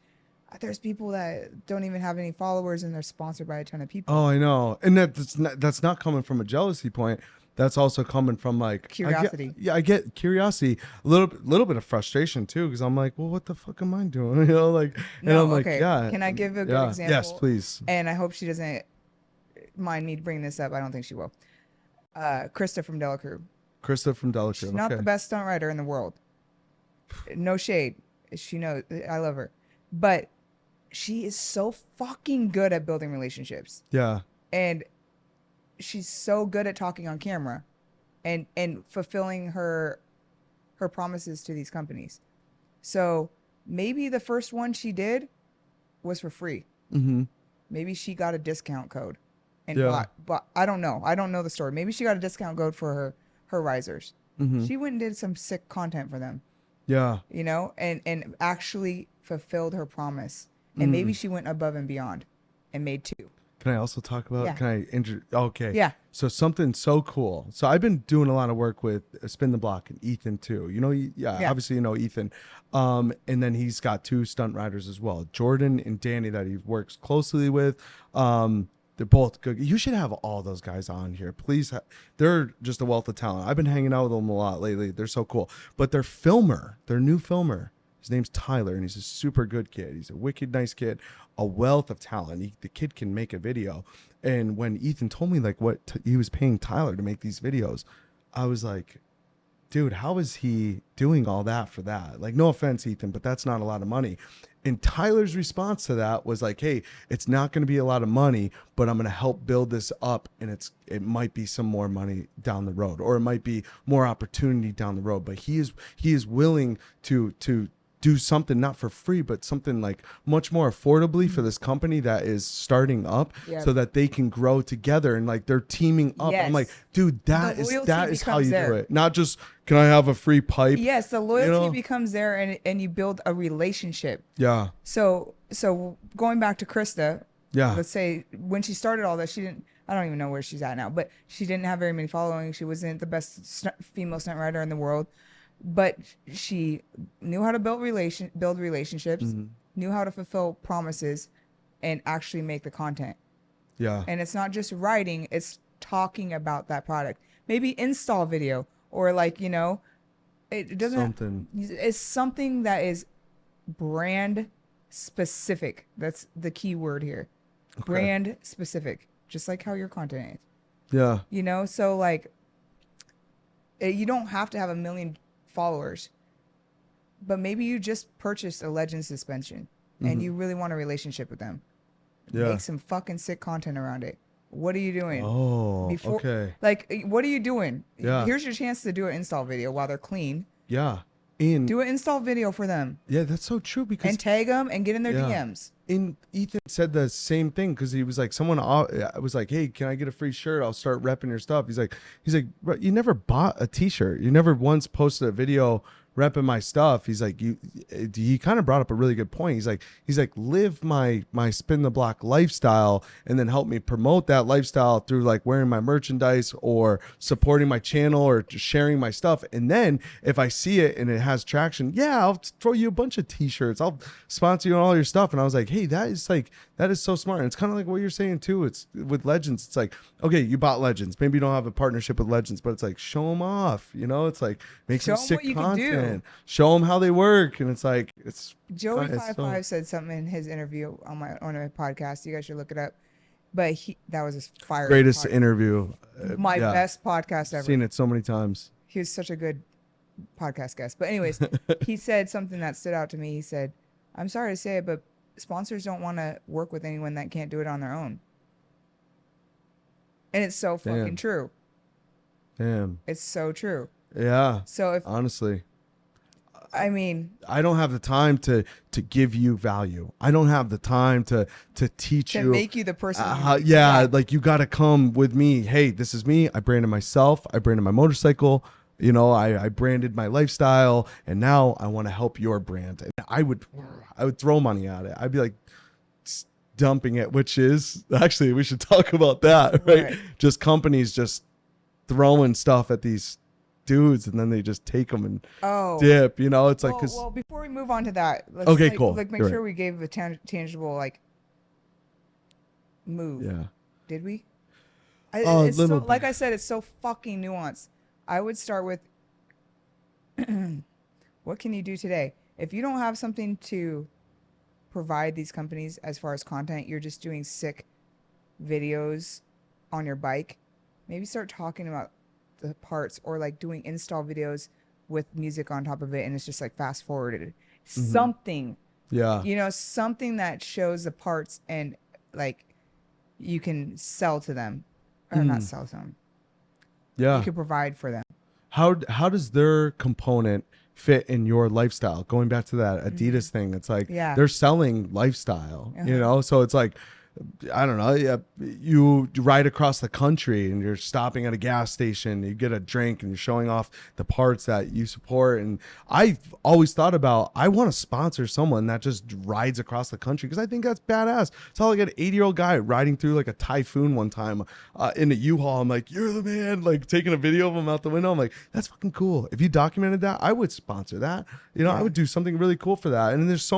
there's people that don't even have any followers and they're sponsored by a ton of people. Oh, I know, and that's not coming from a jealousy point. That's also coming from like curiosity. I get curiosity, a little bit of frustration too, because I'm like, well, what the fuck am I doing? You know, like, and I'm like, yeah. Can I give a good example? Yes, please. And I hope she doesn't mind me bringing this up. I don't think she will. Krista from Delacruz. Krista from Delacruz. She's not the best stunt rider in the world. No shade. She knows I love her, but she is so fucking good at building relationships. Yeah. And she's so good at talking on camera and fulfilling her promises to these companies. So maybe the first one she did was for free. Mm-hmm. Maybe she got a discount code and Yeah. but I don't know. I don't know the story. Maybe she got a discount code for her risers. Mm-hmm. She went and did some sick content for them, Yeah. you know, and actually fulfilled her promise. And maybe she went above and beyond and made 2. Can I also talk about? Yeah. Can I Okay. Yeah. So something so cool. So I've been doing a lot of work with Spin the Block and Ethan too. You know, Yeah. obviously you know Ethan. And then he's got 2 stunt riders as well, Jordan and Danny, that he works closely with. They're both good. You should have all those guys on here, please. They're just a wealth of talent. I've been hanging out with them a lot lately. They're so cool. But their new filmer. His name's Tyler, and he's a super good kid. He's a wicked nice kid, a wealth of talent. The kid can make a video. And when Ethan told me like what he was paying Tyler to make these videos, I was like, dude, how is he doing all that for that? Like, no offense, Ethan, but that's not a lot of money. And Tyler's response to that was like, hey, it's not going to be a lot of money, but I'm going to help build this up, and it might be some more money down the road, or it might be more opportunity down the road. But he is willing to do something not for free, but something like much more affordably for this company that is starting up, so that they can grow together, and like they're teaming up. Yes. I'm like, dude, that The is loyalty how you becomes do there. it. Not just, can I have a free pipe? Yes, the loyalty You know? becomes there, and you build a relationship. Yeah. So going back to Krista, Yeah. let's say when she started all this, I don't even know where she's at now, but she didn't have very many following. She wasn't the best female stunt rider in the world, but she knew how to build relationships, knew how to fulfill promises, and actually make the content. Yeah. And it's not just writing, it's talking about that product. Maybe install video, or like, you know, it doesn't Something. it's something that is brand specific. That's the key word here. Okay. Brand specific, just like how your content is. Yeah. You know, so like you don't have to have 1 million followers, but maybe you just purchased a Legend suspension and you really want a relationship with them. Yeah. Make some fucking sick content around it. What are you doing? Oh, okay. Like, what are you doing? Yeah. Here's your chance to do an install video while they're clean. Yeah. And Do an install video for them yeah, that's so true, because and tag them and get in their Yeah. DMs. And Ethan said the same thing, because he was like, I was like, hey, can I get a free shirt? I'll start repping your stuff. He's like, bro, you never bought a t-shirt. You never once posted a video repping my stuff. He's like, he kind of brought up a really good point. He's like, live my spin the block lifestyle, and then help me promote that lifestyle through like wearing my merchandise or supporting my channel or just sharing my stuff. And then if I see it and it has traction, yeah, I'll throw you a bunch of t-shirts. I'll sponsor you on all your stuff. And I was like, hey, that is so smart. And it's kind of like what you're saying too. It's with Legends. It's like, okay, you bought Legends. Maybe you don't have a partnership with Legends, but it's like, show them off. You know, it's like, make Show some 'em sick what you can do. content. Show them how they work. And it's like, Joey it's 55 said something in his interview on my podcast. You guys should look it up. But that was his fire. greatest podcast. interview. My Yeah. best podcast ever. Seen it so many times. He was such a good podcast guest. But anyways, he said something that stood out to me. He said, I'm sorry to say it, but sponsors don't want to work with anyone that can't do it on their own. And it's so fucking Damn. true. Damn. It's so true. Yeah. So if Honestly, I mean, I don't have the time to give you value. I don't have the time to teach to you. make you the person. Yeah, like you got to come with me. Hey, this is me. I branded myself. I branded my motorcycle. You know, I branded my lifestyle, and now I want to help your brand. And I would throw money at it. I'd be like dumping it, which is actually, we should talk about that, right? Just companies just throwing stuff at these dudes, and then they just take them and dip. You know, it's like, well, before we move on to that, let's Okay, like, cool. Like make You're sure we gave a tangible like move. yeah. Did we? A It's so, little like bit. I said, it's so fucking nuanced. I would start with what can you do today? If you don't have something to provide these companies as far as content, you're just doing sick videos on your bike, maybe start talking about the parts, or like doing install videos with music on top of it, and it's just like fast forwarded. Something, Yeah. you know, something that shows the parts and like you can sell to them, or not sell to them. Yeah. You can provide for them. How does their component fit in your lifestyle. Going back to that Adidas thing, it's like they're selling lifestyle, you know? So it's like, I don't know. You ride across the country and you're stopping at a gas station. You get a drink and you're showing off the parts that you support. And I've always thought about, I want to sponsor someone that just rides across the country because I think that's badass. It's all like an 80-year-old guy riding through like a typhoon one time in a U-Haul. I'm like, you're the man. Like taking a video of him out the window. I'm like, that's fucking cool. If you documented that, I would sponsor that. You know, I would do something really cool for that. And there's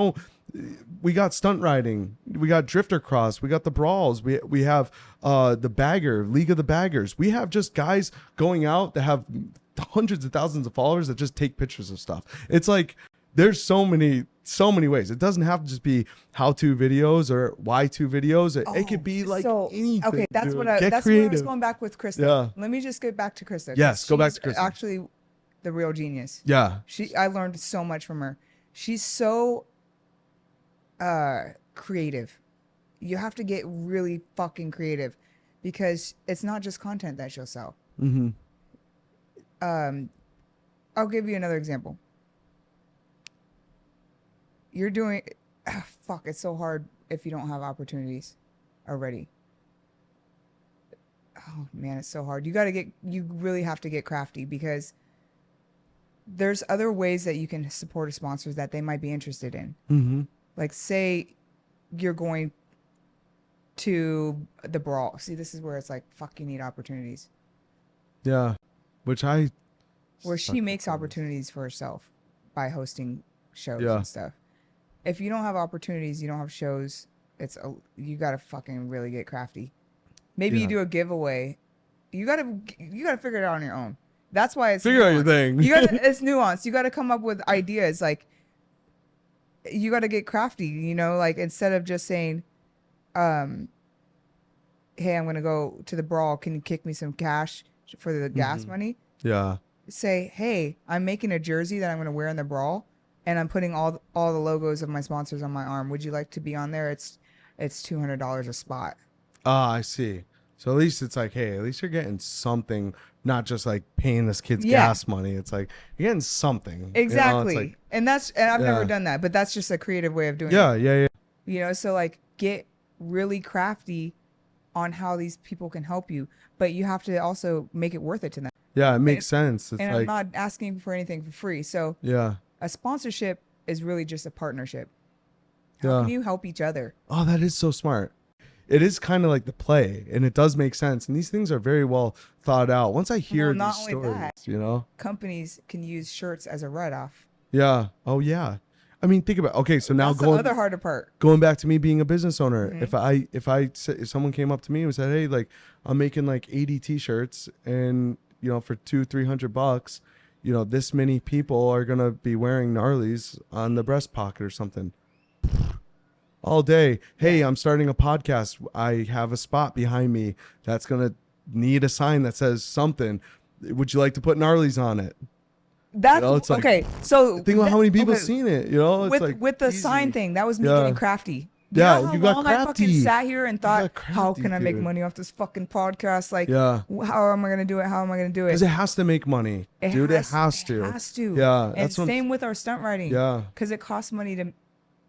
we got stunt riding, we got drifter cross, we got the brawls, we have the bagger, League of the Baggers. We have just guys going out that have hundreds of thousands of followers that just take pictures of stuff. It's like there's so many ways. It doesn't have to just be how-to videos or why-to videos. It could be like anything. Okay, that's dude. where I was going back with Krista. Yeah. Let me just get back to Krista. Yes, go back to Krista. Actually, the real genius. Yeah. I learned so much from her. She's so creative. You have to get really fucking creative because it's not just content that she'll sell. I'll give you another example. You're doing it's so hard if you don't have opportunities already. Oh man, it's so hard. You really have to get crafty because there's other ways that you can support a sponsor that they might be interested in. Like say you're going to the brawl. See, this is where it's like, fuck, you need opportunities. Yeah. Where she makes opportunities for herself by hosting shows and stuff. If you don't have opportunities, you don't have shows, you got to fucking really get crafty. Maybe you do a giveaway. You got to figure it out on your own. That's why it's figure out your thing. It's nuanced. You got to come up with ideas. Like, you got to get crafty, you know, like instead of just saying, hey, I'm going to go to the brawl. Can you kick me some cash for the gas money? Yeah. Say, hey, I'm making a jersey that I'm going to wear in the brawl and I'm putting all the logos of my sponsors on my arm. Would you like to be on there? It's $200 a spot. Ah, I see. So at least it's like, hey, at least you're getting something, not just like paying this kid's gas money. It's like you're getting something. Exactly. You know, like, and I've never done that, but that's just a creative way of doing it. Yeah. You know, so like get really crafty on how these people can help you, but you have to also make it worth it to them. Yeah, it makes sense. It's and like, I'm not asking for anything for free. So a sponsorship is really just a partnership. How can you help each other? Oh, that is so smart. It is kind of like the play, and it does make sense. And these things are very well thought out. Once I hear these stories, you know, companies can use shirts as a write-off. Yeah. Oh, yeah. I mean, think about so now that's the other harder part. Going back to me being a business owner, if someone came up to me and said, "Hey, like I'm making like 80 T-shirts, and you know for $200-300, you know this many people are gonna be wearing Gnarly's on the breast pocket or something." All day. Hey, I'm starting a podcast. I have a spot behind me that's going to need a sign that says something. Would you like to put Gnarly's on it? That's it's like, okay. So think about how many people have seen it, you know, it's with the sign thing, that was me getting crafty. You know how long I fucking sat here and thought, how can I make money off this fucking podcast? Like, how am I going to do it? How am I going to do it? Because it has to make money. It has to. It has to. Yeah. And same with our stunt riding. Yeah. Because it costs money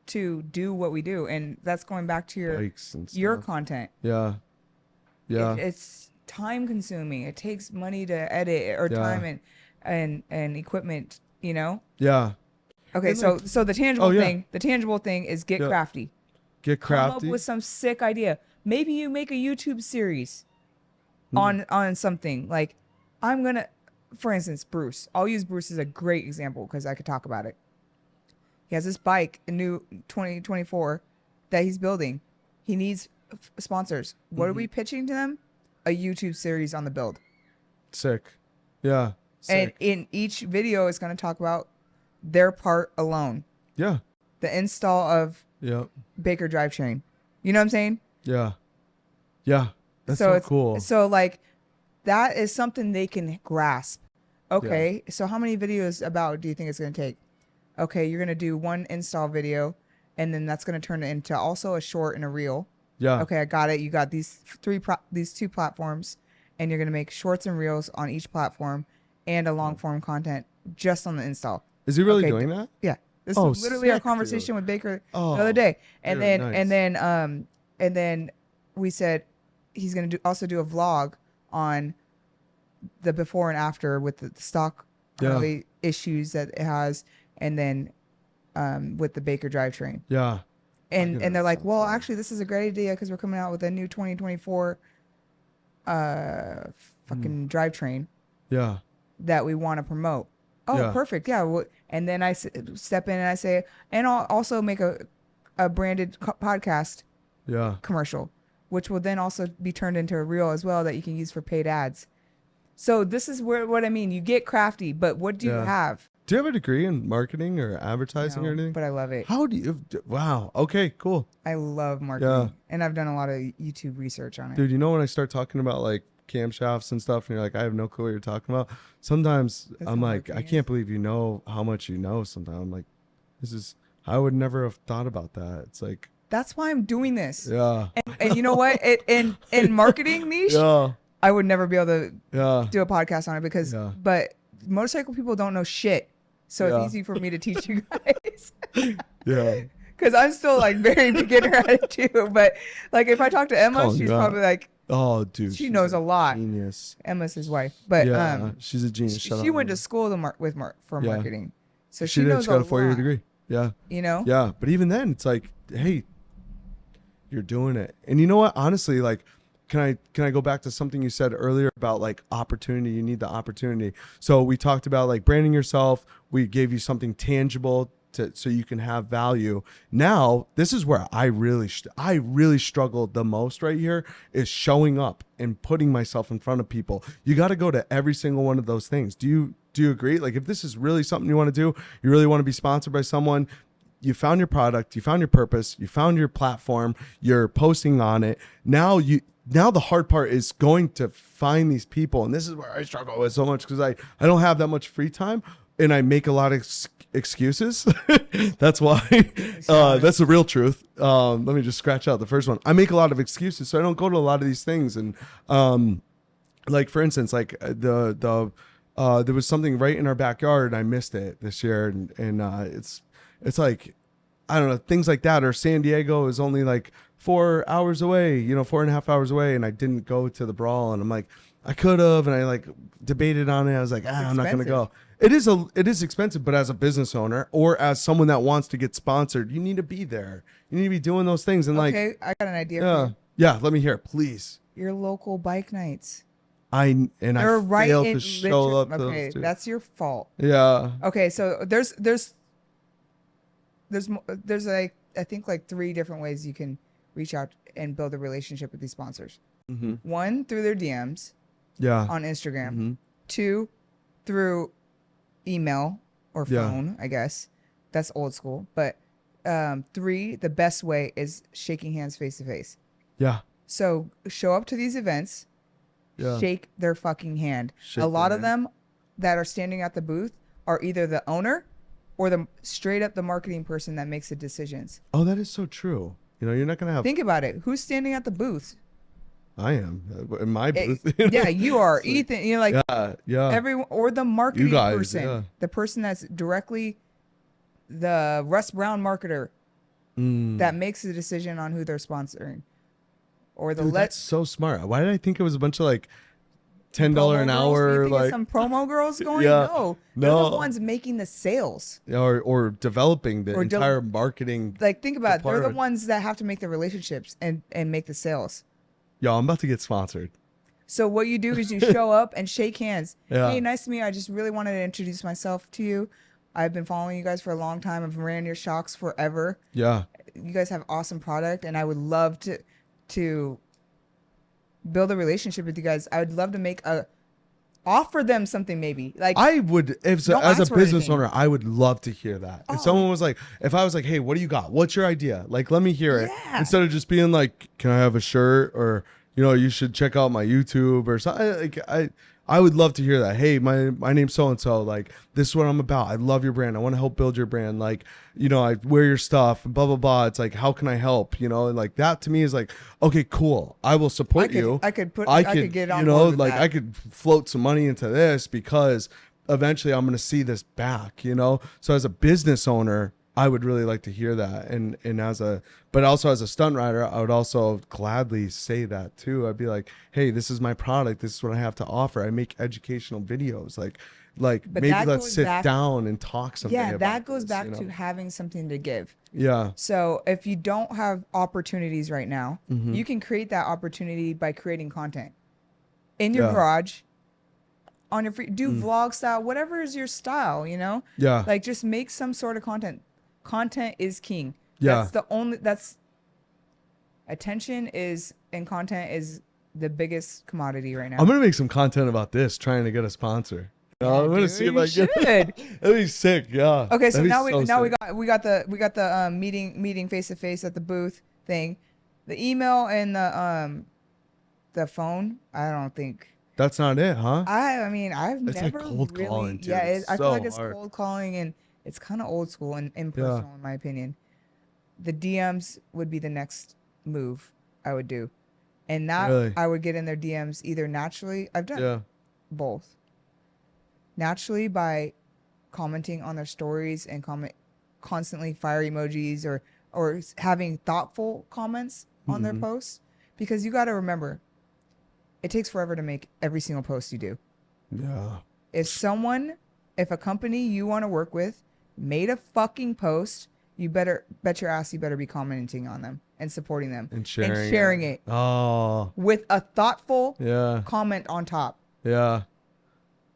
to do what we do, and that's going back to your content. Yeah. It's time consuming. It takes money to edit or time and equipment, you know. Yeah. Okay, and so the tangible thing is get crafty. Get crafty. Come up with some sick idea. Maybe you make a YouTube series on something. Like, I'm gonna, for instance, Bruce. I'll use Bruce as a great example because I could talk about it. He has this bike, a new 2024, that he's building. He needs sponsors. What are we pitching to them? A YouTube series on the build. Sick. Yeah. Sick. And in each video, it's going to talk about their part alone. Yeah. The install of Baker drivetrain. You know what I'm saying? Yeah. Yeah. That's so cool. So like, that is something they can grasp. Okay. So how many videos about do you think it's going to take? Okay, you're going to do one install video, and then that's going to turn it into also a short and a reel. Yeah. Okay, I got it. You got these two platforms, and you're going to make shorts and reels on each platform and a long form content just on the install. Is he really Okay, doing that? Yeah. This Oh, was literally our sick, conversation dude. with Baker Oh, the other day. And dude, and then we said he's going to also do a vlog on the before and after with the stock Harley issues that it has, and then with the Baker drivetrain. Yeah. And they're like, well, actually, this is a great idea because we're coming out with a new 2024 fucking drivetrain. Yeah. That we want to promote. Oh, Yeah. perfect. Yeah. Well, and then I step in and I say, and I'll also make a branded podcast commercial, which will then also be turned into a reel as well that you can use for paid ads. So this is what I mean. You get crafty, but what do you have? Do you have a degree in marketing or advertising or anything? But I love it. How do you? Wow. Okay, cool. I love marketing. And I've done a lot of YouTube research on it. Dude, you know when I start talking about like camshafts and stuff and you're like, I have no clue what you're talking about. Sometimes I'm like, I can't believe you know how much you know. Sometimes I'm like, I would never have thought about that. It's like, that's why I'm doing this. Yeah. And you know what? In marketing niche, I would never be able to do a podcast on it but motorcycle people don't know shit. So it's easy for me to teach you guys. Because I'm still like very beginner at it too. But like if I talk to Emma, she's probably like, oh, dude, she knows a lot. Genius. Emma's his wife, but she's a genius. She went to school for marketing, so she knows she got a 4-year degree. Yeah, you know. Yeah, but even then, it's like, hey, you're doing it, and you know what? Honestly, like, can I go back to something you said earlier about like opportunity? You need the opportunity. So we talked about like branding yourself. We gave you something tangible so you can have value. Now, this is where I really struggled the most right here is showing up and putting myself in front of people. You got to go to every single one of those things. Do you agree? Like if this is really something you want to do, you really want to be sponsored by someone, you found your product, you found your purpose, you found your platform, you're posting on it. Now the hard part is going to find these people. And this is where I struggle with so much because I don't have that much free time and I make a lot of excuses. That's why. That's the real truth. Let me just scratch out the first one. I make a lot of excuses, so I don't go to a lot of these things. And like for instance, like there was something right in our backyard and I missed it this year. And it's like, I don't know, things like that. Or San Diego is only like 4 hours away, 4.5 hours away. And I didn't go to the brawl. And I'm like, I could have. And I like debated on it. I was like, I'm not going to go. It is expensive, but as a business owner or as someone that wants to get sponsored, you need to be there. You need to be doing those things. And okay, I got an idea for you. Yeah, let me hear it, please. Your local bike nights. I failed to show up. Okay, that's your fault. Yeah. Okay, so there's like I think like 3 different ways you can reach out and build a relationship with these sponsors. Mm-hmm. 1, through their DMs. Yeah. On Instagram. Mm-hmm. 2, through email or phone, I guess. That's old school. But 3, the best way is shaking hands face to face. Yeah. So show up to these events, shake their fucking hand. A lot of them that are standing at the booth are either the owner or the straight up the marketing person that makes the decisions. Oh, that is so true. You're not going to have... Think about it. Who's standing at the booth? I am in my booth. Yeah, you are. Ethan, like everyone, or the marketing person, the person that's directly the Russ Brown marketer that makes the decision on who they're sponsoring. Or the that's so smart. Why did I think it was a bunch of like $10 an hour, like some promo girls going? No, they're the ones making the sales, or developing the entire marketing. Like think about it. They're the ones that have to make the relationships and make the sales. Yo, I'm about to get sponsored. So what you do is you show up and shake hands. Hey, nice to meet you. I just really wanted to introduce myself to you. I've been following you guys for a long time. I've ran your shocks forever. Yeah. You guys have awesome product, and I would love to build a relationship with you guys. I would love to offer them something maybe. Like I would, as a business owner, I would love to hear that. If someone was like, if I was like, hey, what do you got? What's your idea? Like, let me hear it. Instead of just being like, can I have a shirt? Or, you should check out my YouTube or something. Like, I would love to hear that. Hey, my name's so-and-so. Like, this is what I'm about. I love your brand. I want to help build your brand. Like, I wear your stuff and blah, blah, blah. It's like, how can I help? And like that to me is like, okay, cool. I will support you. I could get on board with that. Like I could float some money into this because eventually I'm going to see this back, you know? So as a business owner, I would really like to hear that. And but also as a stunt rider, I would also gladly say that too. I'd be like, hey, this is my product. This is what I have to offer. I make educational videos. Like But maybe let's sit down and talk someday. Yeah, about that goes this, back you know? to having something to give. Yeah. So if you don't have opportunities right now, Mm-hmm. you can create that opportunity by creating content in your Yeah. garage, on your free, do vlog style, whatever is your style, you know? Yeah. Like just make some sort of content. Content is king. Yeah. Attention is, and content is the biggest commodity right now. I'm going to make some content about this, trying to get a sponsor. I'm going to see if I should. That'd be sick. Yeah. Okay, so That'd be now sick. we got the meeting face to face at the booth thing, the email and the phone. I don't think That's not it, huh? I mean I've It's never like cold really calling, dude. yeah It's I feel like so it's hard. cold calling and it's kind of old school and impersonal in my opinion. The DMs would be the next move I would do, and that Really? I would get in their DMs either naturally. I've done both. Naturally by commenting on their stories and constantly fire emojis or having thoughtful comments on their posts, because you got to remember it takes forever to make every single post you do. Yeah. If a company you want to work with made a fucking post, you better bet your ass you better be commenting on them and supporting them And sharing, it Oh. with a thoughtful Yeah. comment on top. Yeah.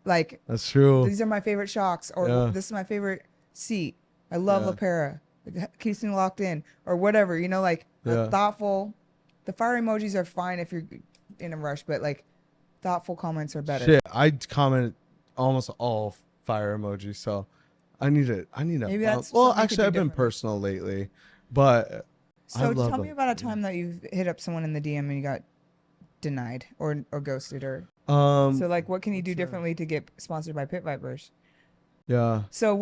Like, That's true. these are my favorite shocks, or this is my favorite seat. I love La Para. It keeps me locked in, or whatever. You know, like a thoughtful. The fire emojis are fine if you're in a rush, but like thoughtful comments are better. Shit, I comment almost all fire emojis, so I need to. Maybe that's well, something you could actually, do I've been differently. personal lately, but I So love tell me them. about a time that you've hit up someone in the DM and you got denied or ghosted, or so like what can you do differently to get sponsored by Pit Vipers? Yeah. So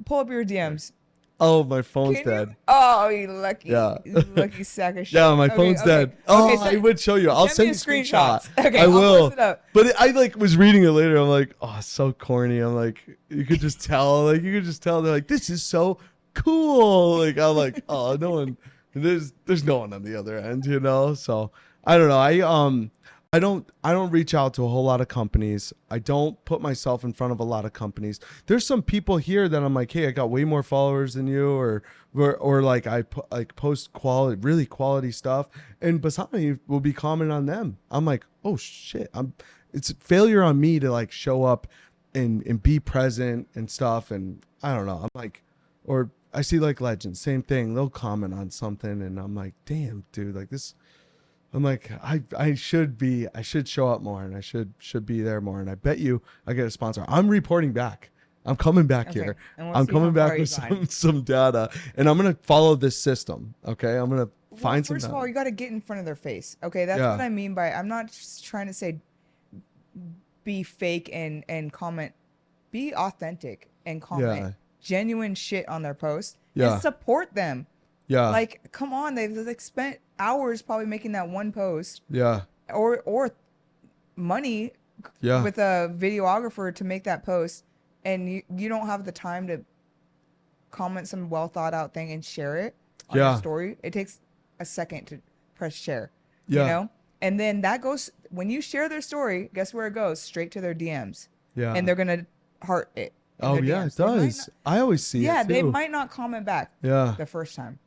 pull up your DMs. Oh, my phone's Can you- dead. Oh, you lucky. Yeah. You lucky sack of shit. Yeah, my phone's dead. Oh, Okay, I would show you. I'll send me send you a a screenshot. Okay, I I'll will. post it up. But I like was reading it later. I'm like, oh, it's so corny. I'm like, you could just tell. Like, you could just tell. They're like, this is so cool. Like, I'm like, oh, no one. There's no one on the other end, you know. So I don't know. I don't reach out to a whole lot of companies. I don't put myself in front of a lot of companies. There's some people here that I'm like, hey, I got way more followers than you, or like I post really quality stuff, and Basani will be commenting on them. I'm like, oh shit, it's failure on me to like show up and be present and stuff, and I don't know. I'm like, or I see like Legends, same thing. They'll comment on something, and I'm like, damn, dude, like this. I'm like, I should show up more, and I should be there more, and I bet you I get a sponsor. I'm reporting back. I'm coming back here. And we'll I'm see coming how back far with you've gone. some data, and I'm gonna follow this system. Okay, I'm gonna find some. First of all, you got to get in front of their face. Okay, that's Yeah. what I mean by I'm not just trying to say be fake and comment. Be authentic and comment Yeah. genuine shit on their post Yeah. and support them. Yeah. Like, come on, they've like spent hours probably making that one post, Yeah. or money Yeah. with a videographer to make that post, and you don't have the time to comment some well thought out thing and share it on Yeah. your story. It takes a second to press share. Yeah. You know? And then that goes, when you share their story, guess where it goes? Straight to their DMs. Yeah. And they're gonna heart it. in Oh their yeah, DMs. it They might does. I always see yeah, it they too. might not comment back Yeah. the first time.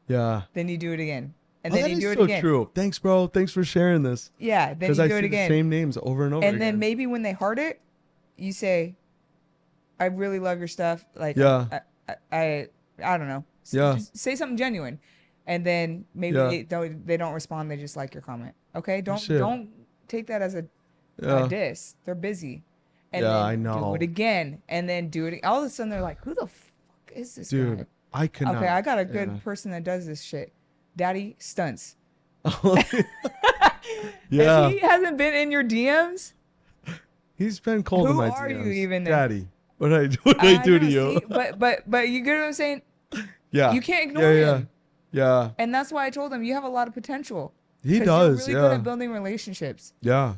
Yeah. Then you do it again. And Oh, then that you is do it so again. true. Thanks, bro. Thanks for sharing this. Yeah, then Because you I do see it the again. same names over and over And again. then maybe when they heart it, you say, I really love your stuff. Like, Yeah. I don't know. Yeah. Say something genuine. And then maybe Yeah. they don't respond. They just like your comment. Okay. Shit. Don't take that as a Yeah. diss. They're busy. And Yeah, then I know. do it again. And then do it. All of a sudden they're like, who the fuck is this Dude, guy? I could not. Okay. I got a good yeah. person that does this shit. Daddy Stunts. Yeah. If he hasn't been in your DMs, He's been cold Who in my are you DMs. even then? Daddy? What did I do to know, you? see? But you get what I'm saying? Yeah. You can't ignore yeah, him. Yeah. And that's why I told him you have a lot of potential. He 'Cause does. You're really good Yeah. at building relationships. Yeah.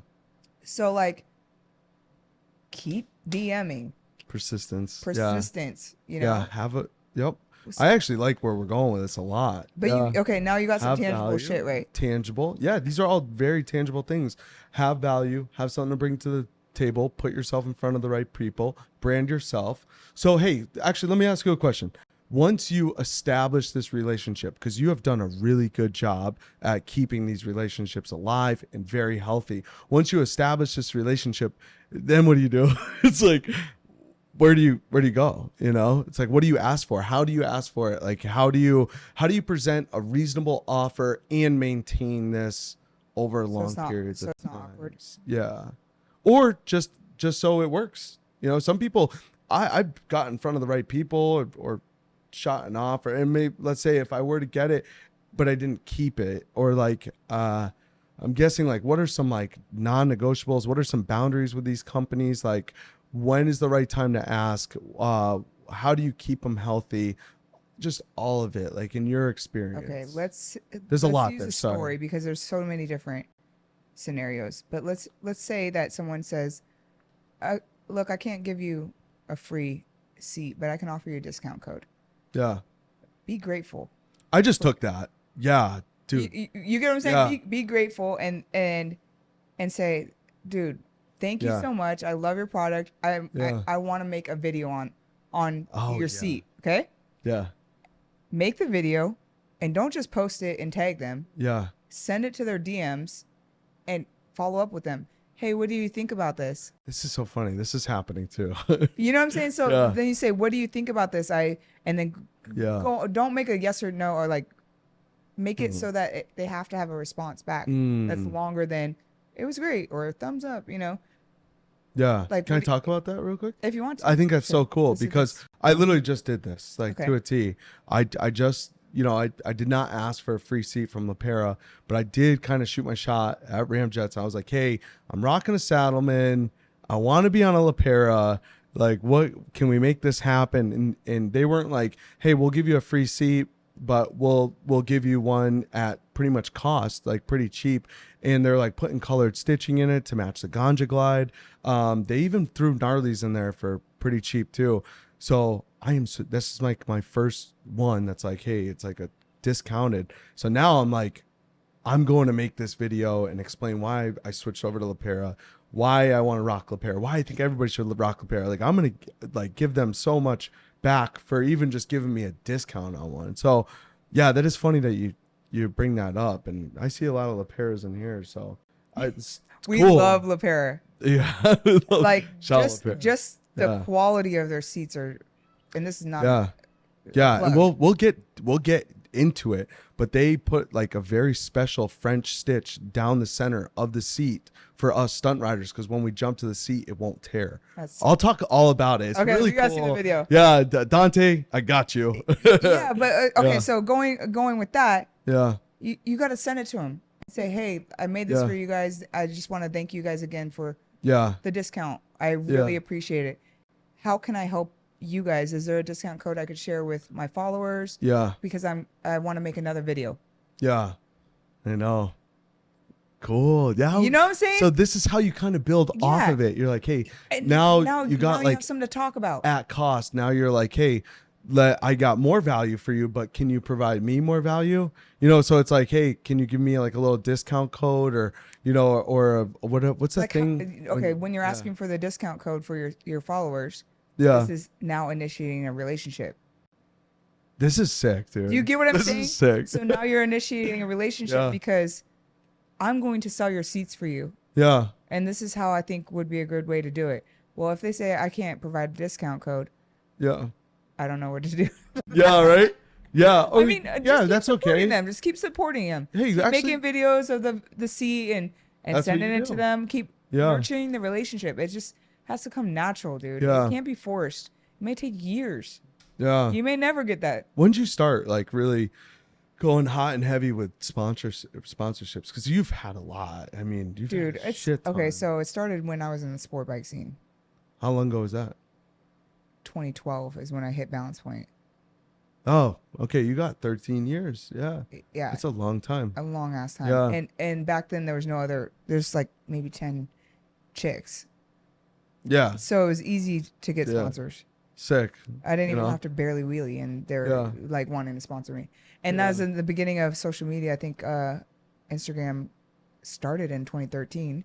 So like, keep DMing. Persistence. persistence. You know. Yeah. Have a. Yep. I actually like where we're going with this a lot. But now you got some Have tangible value. shit, right? Tangible. Yeah, these are all very tangible things. Have value, have something to bring to the table, put yourself in front of the right people, brand yourself. So, hey, actually, let me ask you a question. Once you establish this relationship, because you have done a really good job at keeping these relationships alive and very healthy. Once you establish this relationship, then what do you do? It's like, where do you go? You know, it's like, what do you ask for? How do you ask for it? Like, how do you present a reasonable offer and maintain this over long periods of time? Awkward. Yeah. Or just so it works. You know, some people, I've got in front of the right people or shot an offer, and maybe, let's say if I were to get it, but I didn't keep it, or like, I'm guessing, like, what are some like non-negotiables? What are some boundaries with these companies? Like, when is the right time to ask? How do you keep them healthy? Just all of it, like, in your experience. Okay, There's let's a lot use there. a story because there's so many different scenarios. But let's say that someone says, "Look, I can't give you a free seat, but I can offer you a discount code." Yeah. Be grateful. I just took that. Yeah, dude. You get what I'm saying? Yeah. Be grateful and say, dude, thank you so much. I love your product. I want to make a video on your seat. Okay. Yeah. Make the video and don't just post it and tag them. Yeah. Send it to their DMs and follow up with them. Hey, what do you think about this? This is so funny. This is happening too. You know what I'm saying? So then you say, what do you think about this? And then don't make a yes or no, or like make it so that they have to have a response back that's longer than "it was great" or "thumbs up," you know? Yeah. Like, can I talk about that real quick? If you want to. I think that's so cool because I literally just did this, like, to a T. I just, you know, I did not ask for a free seat from LaPera, but I did kind of shoot my shot at Ramjets. I was like, hey, I'm rocking a Saddleman. I want to be on a LaPera. Like, what can we make this happen? And they weren't like, hey, we'll give you a free seat, but we'll give you one at pretty much cost, like pretty cheap. And they're like putting colored stitching in it to match the Ganja Glide. They even threw GNARLY'S in there for pretty cheap too. So this is like my first one that's like, hey, it's like a discounted. So now I'm like, I'm going to make this video and explain why I switched over to LaPera, why I want to rock LaPera, why I think everybody should rock LaPera. Like, I'm going to like give them so much back for even just giving me a discount on one. So yeah, that is funny that you bring that up, and I see a lot of LaPeras in here. So we cool. love LaPera. Yeah. Like, just the quality of their seats are, and this is not and we'll get into it, but they put like a very special French stitch down the center of the seat for us stunt riders, because when we jump to the seat, it won't tear. I'll talk all about it. It's really you guys cool. see the video. Yeah, Dante, I got you. Yeah, but okay, so going with that, you got to send it to him. Say, hey, I made this for you guys. I just want to thank you guys again for the discount. I really appreciate it. How can I help you guys? Is there a discount code I could share with my followers? Yeah. Because I want to make another video. Yeah. I know. Cool. Yeah. You know what I'm saying? So this is how you kind of build off of it. You're like, hey, now you got like have something to talk about at cost. Now you're like, hey, I got more value for you, but can you provide me more value? You know, so it's like, hey, can you give me like a little discount code, or, you know, or what's that thing? When you're asking for the discount code for your followers, this is now initiating a relationship. This is sick, dude. Do you get what I'm saying? This is sick. So now you're initiating a relationship because I'm going to sell your seats for you. Yeah. And this is how I think would be a good way to do it. Well, if they say I can't provide a discount code, I don't know what to do. Yeah, right? Yeah. Oh, I mean, that's okay. Just keep supporting them. Hey, keep making videos of the seat and sending it to them. Keep nurturing the relationship. It just has to come natural, dude. It can't be forced. It may take years. Yeah. You may never get that. When did you start like really going hot and heavy with sponsorships? Because you've had a lot. I mean, you've had a shit ton. Okay, so it started when I was in the sport bike scene. How long ago was that? 2012 is when I hit balance point. Oh, okay. You got 13 years. Yeah. Yeah. It's a long time. A long ass time. Yeah. And back then there was no other, there's like maybe 10 chicks Yeah. So it was easy to get Yeah. sponsors. Sick. I didn't You even know? have to barely wheelie, and they're Yeah. like wanting to sponsor me. And that Yeah. was in the beginning of social media. I think Instagram started in 2013.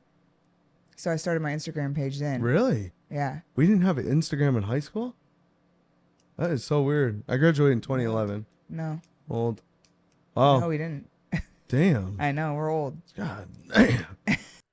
So I started my Instagram page then. Really? Yeah. We didn't have an Instagram in high school? That is so weird. I graduated in 2011. No. Old. No, Oh, we didn't. damn. I know, we're old. God damn.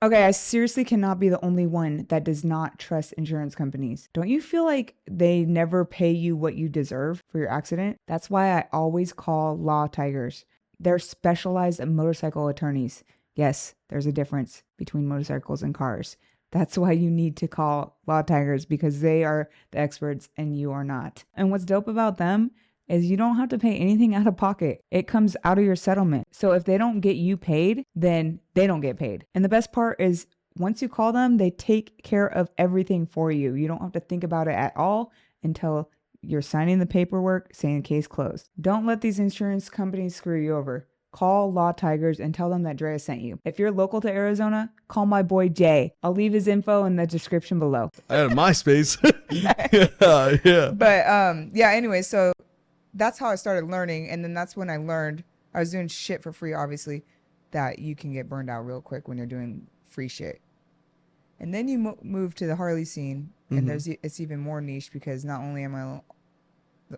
Okay, I seriously cannot be the only one that does not trust insurance companies. Don't you feel like they never pay you what you deserve for your accident? That's why I always call Law Tigers. They're specialized motorcycle attorneys. Yes, there's a difference between motorcycles and cars. That's why you need to call Law Tigers, because they are the experts and you are not. And what's dope about them is you don't have to pay anything out of pocket. It comes out of your settlement. So if they don't get you paid, then they don't get paid. And the best part is once you call them, they take care of everything for you. You don't have to think about it at all until you're signing the paperwork saying case closed. Don't let these insurance companies screw you over. Call Law Tigers and tell them that Drea sent you. If you're local to Arizona, call my boy Jay. I'll leave his info in the description below. I had a MySpace. yeah. But yeah, anyway, so that's how I started learning. And then that's when I learned I was doing shit for free, obviously, that you can get burned out real quick when you're doing free shit. And then you move to the Harley scene, and it's even more niche because not only am I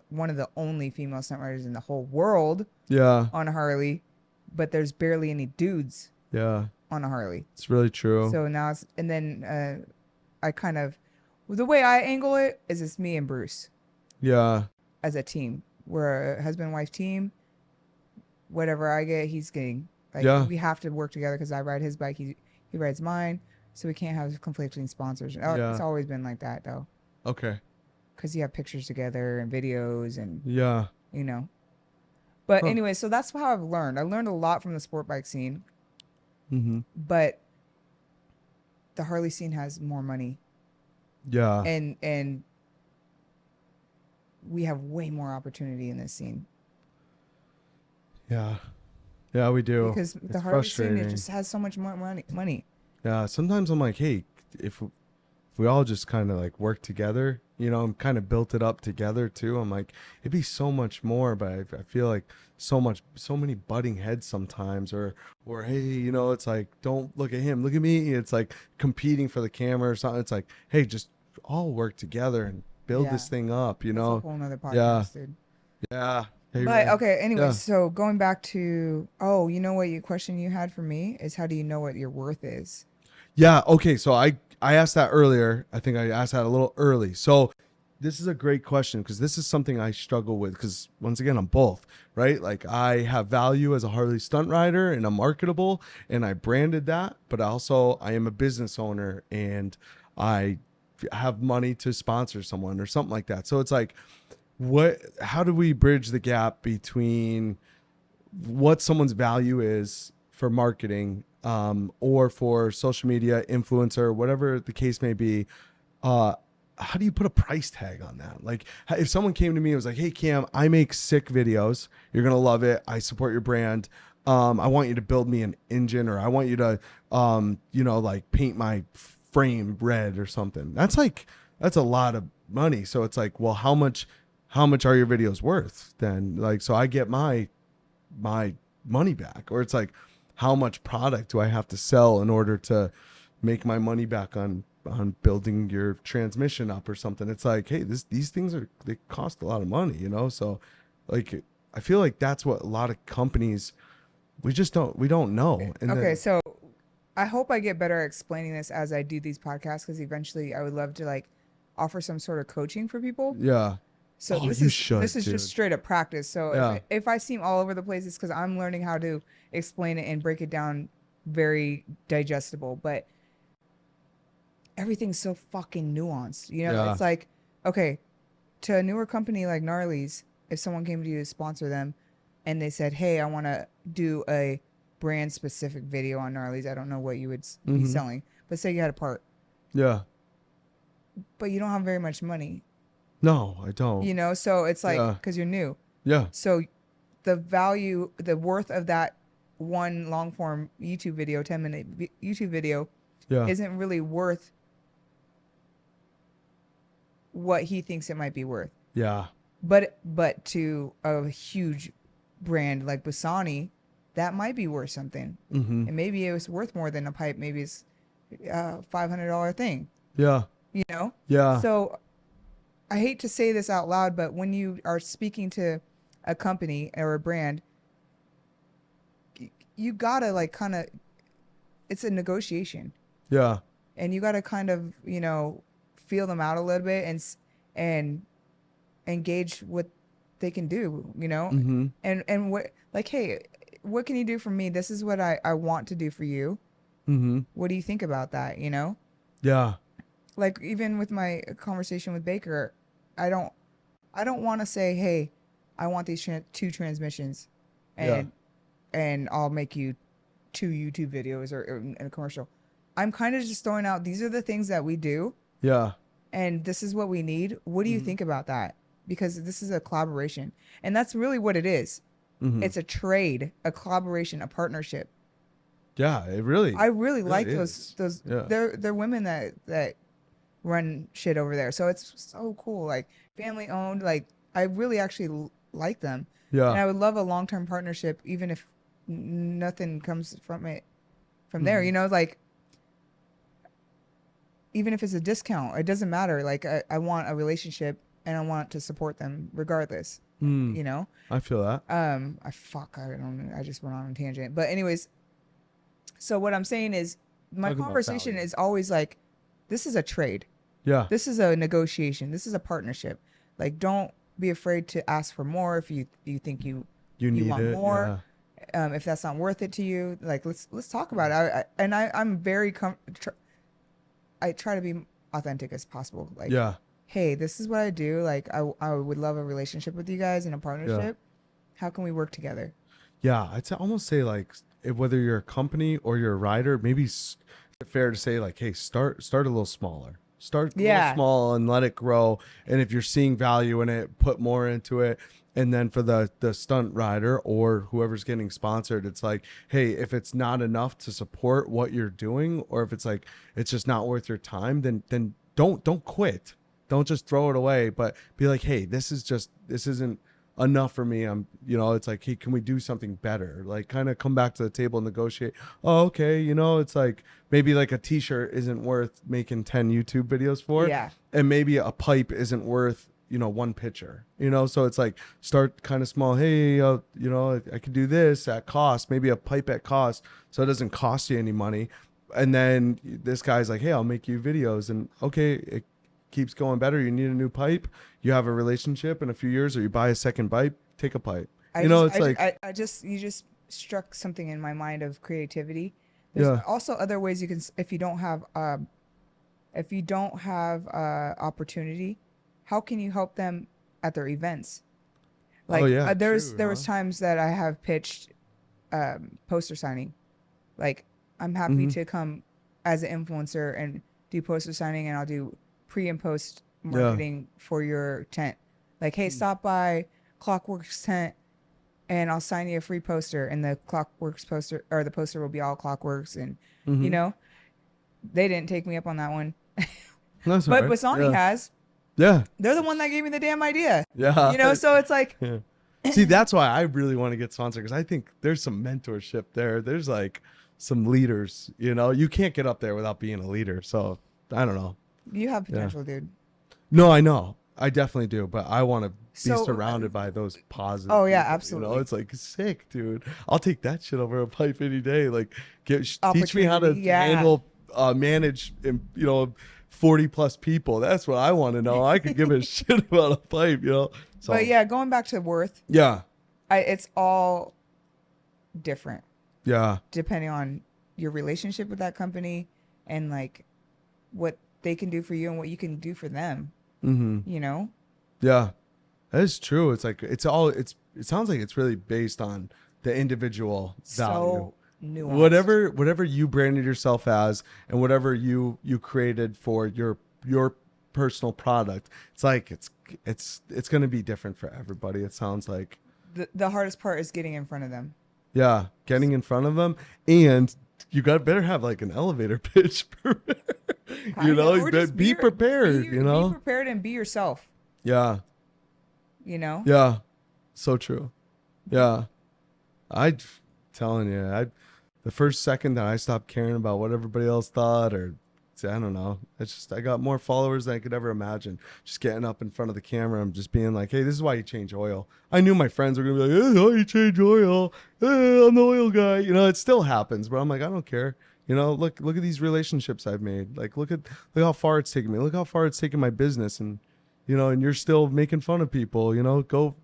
one of the only female stunt riders in the whole world Yeah. on a Harley, but there's barely any dudes Yeah. on a Harley. It's really true. So now it's, and then I kind of, the way I angle it is it's me and Bruce Yeah. as a team. We're a husband and wife team. Whatever I get, he's getting. Like, Yeah. we have to work together because I ride his bike, he rides mine. So we can't have conflicting sponsors. Yeah. It's always been like that, though. Okay. Because you have pictures together and videos and, Yeah. you know. But Huh. anyway, so that's how I've learned. I learned a lot from the sport bike scene. Mm-hmm. But the Harley scene has more money. Yeah. And we have way more opportunity in this scene. Yeah. Yeah, we do. Because the Harley scene, it just has so much more money. Yeah. Sometimes I'm like, hey, if we all just kind of like work together, you know, and kind of built it up together too. I'm like, it'd be so much more, but I feel like so many butting heads sometimes, or hey, you know, it's like, don't look at him, look at me. It's like competing for the camera or something. It's like, hey, just all work together and build this thing up, you know. That's a whole nother podcast, dude. Yeah. Hey, But man. okay, anyway, Yeah. so going back to, you know what your question you had for me is, how do you know what your worth is? Yeah. Okay. So I asked that earlier. I think I asked that a little early. So this is a great question because this is something I struggle with because once again, I'm both, right? Like I have value as a Harley stunt rider and I'm marketable and I branded that, but also I am a business owner and I have money to sponsor someone or something like that. So it's like, how do we bridge the gap between what someone's value is for marketing or for social media influencer, whatever the case may be? How do you put a price tag on that? Like if someone came to me and was like, hey Cam, I make sick videos, you're going to love it, I support your brand, I want you to build me an engine, or I want you to you know, like paint my frame red or something. That's a lot of money. So it's like, well, how much are your videos worth then? Like, so I get my money back, or it's like, how much product do I have to sell in order to make my money back on building your transmission up or something? It's like, hey, these things they cost a lot of money, you know? So like, I feel like that's what a lot of companies, we don't know. And Okay. So I hope I get better at explaining this as I do these podcasts, because eventually I would love to like offer some sort of coaching for people. Yeah. So this is just straight up practice. So if I seem all over the place, it's because I'm learning how to explain it and break it down very digestible. But everything's so fucking nuanced. You know, it's like, okay, to a newer company like GNARLY'S, if someone came to you to sponsor them and they said, hey, I want to do a brand specific video on GNARLY'S, I don't know what you would be selling, but say you had a part. Yeah. But you don't have very much money. No, I don't. You know, so it's like, because you're new. Yeah. So the value, the worth of that one long form YouTube video, 10-minute YouTube video, isn't really worth what he thinks it might be worth. Yeah. But to a huge brand like Bassani, that might be worth something. Mm-hmm. And maybe it was worth more than a pipe. Maybe it's a $500 thing. Yeah. You know? Yeah. So I hate to say this out loud, but when you are speaking to a company or a brand, you gotta like kind of, it's a negotiation. Yeah. And you gotta kind of, you know, feel them out a little bit and engage what they can do, you know? Mm-hmm. And what, like, hey, what can you do for me? This is what I want to do for you. Mm-hmm. What do you think about that? You know? Yeah. Like even with my conversation with Baker, I don't want to say, hey, I want these 2 transmissions and I'll make you 2 YouTube videos or in a commercial. I'm kind of just throwing out, these are the things that we do. Yeah. And this is what we need. What do you think about that? Because this is a collaboration. And that's really what it is. Mm-hmm. It's a trade, a collaboration, a partnership. Yeah, it really. I really like is. those. Yeah. They're women that run shit over there. So it's so cool. Like family owned. Like I really actually like them. Yeah. And I would love a long term partnership, even if nothing comes from it from there. You know, like even if it's a discount, it doesn't matter. Like I want a relationship and I want to support them regardless. You know? I feel that. I don't know. I just went on a tangent. But anyways, so what I'm saying is my Talking about conversation value. is always like, this is a trade. Yeah. This is a negotiation. This is a partnership. Like, don't be afraid to ask for more if you think you need want it. more. Yeah. If that's not worth it to you, like let's talk about it. I'm very I try to be authentic as possible. Like, Yeah. hey, this is what I do. Like, I would love a relationship with you guys in a partnership. How can we work together? Yeah. Almost say like whether you're a company or you're a rider, maybe it's fair to say like, hey, start a little smaller. Start a little small and let it grow. And if you're seeing value in it, put more into it. And then for the stunt rider or whoever's getting sponsored, it's like, hey, if it's not enough to support what you're doing, or if it's like it's just not worth your time, then don't quit. Don't just throw it away, but be like, hey, this isn't enough for me. It's like, hey, can we do something better? Like kind of come back to the table and negotiate. Oh, okay. It's like maybe like a t-shirt isn't worth making 10 YouTube videos for. Yeah. And maybe a pipe isn't worth, 1 picture, so it's like start kind of small. Hey, I could do this at cost, maybe a pipe at cost. So it doesn't cost you any money. And then this guy's like, hey, I'll make you videos. And okay, it keeps going better. You need a new pipe. You have a relationship in a few years, or you buy a second pipe, take a pipe. You just struck something in my mind of creativity. There's also other ways you can, if you don't have opportunity, how can you help them at their events? Like there was times that I have pitched poster signing. Like I'm happy to come as an influencer and do poster signing, and I'll do pre and post marketing for your tent. Like, hey, stop by Clockworks tent and I'll sign you a free poster, and the Clockworks poster, or the poster, will be all Clockworks. And they didn't take me up on that one. That's but right. Bassani has. Yeah. They're the one that gave me the damn idea. Yeah. So it's like, see, that's why I really want to get sponsored, because I think there's some mentorship there. There's like some leaders, you can't get up there without being a leader. So I don't know. You have potential, dude. No, I know. I definitely do. But I want to be surrounded by those positive Oh, yeah, people, absolutely. It's like sick, dude. I'll take that shit over a pipe any day. Like, teach me how to handle, manage, 40 plus people. That's what I want to know. I could give a shit about a pipe, So, but yeah, going back to worth. Yeah. It's all different. Yeah. Depending on your relationship with that company and like what they can do for you and what you can do for them. Mm-hmm. Yeah, that is true. It's like it sounds like it's really based on the individual value. So nuanced. Whatever you branded yourself as, and whatever you created for your personal product, it's like it's going to be different for everybody. It sounds like the hardest part is getting in front of them. Yeah, getting in front of them and You got better have like an elevator pitch. You Kinda, know, or just be prepared. You know, be prepared and be yourself. yeah, You know. yeah, so true. Yeah, I telling you, the first second that I stopped caring about what everybody else thought, or I don't know, it's just I got more followers than I could ever imagine. Just getting up in front of the camera, I'm just being like, hey, this is why you change oil. I knew my friends were gonna be like, hey, how you change oil? Hey, I'm the oil guy. You know, it still happens, but I'm like, I don't care. You know, look at these relationships I've made. Like, look how far it's taken me. Look how far it's taken my business, and you know, and you're still making fun of people. You know, go.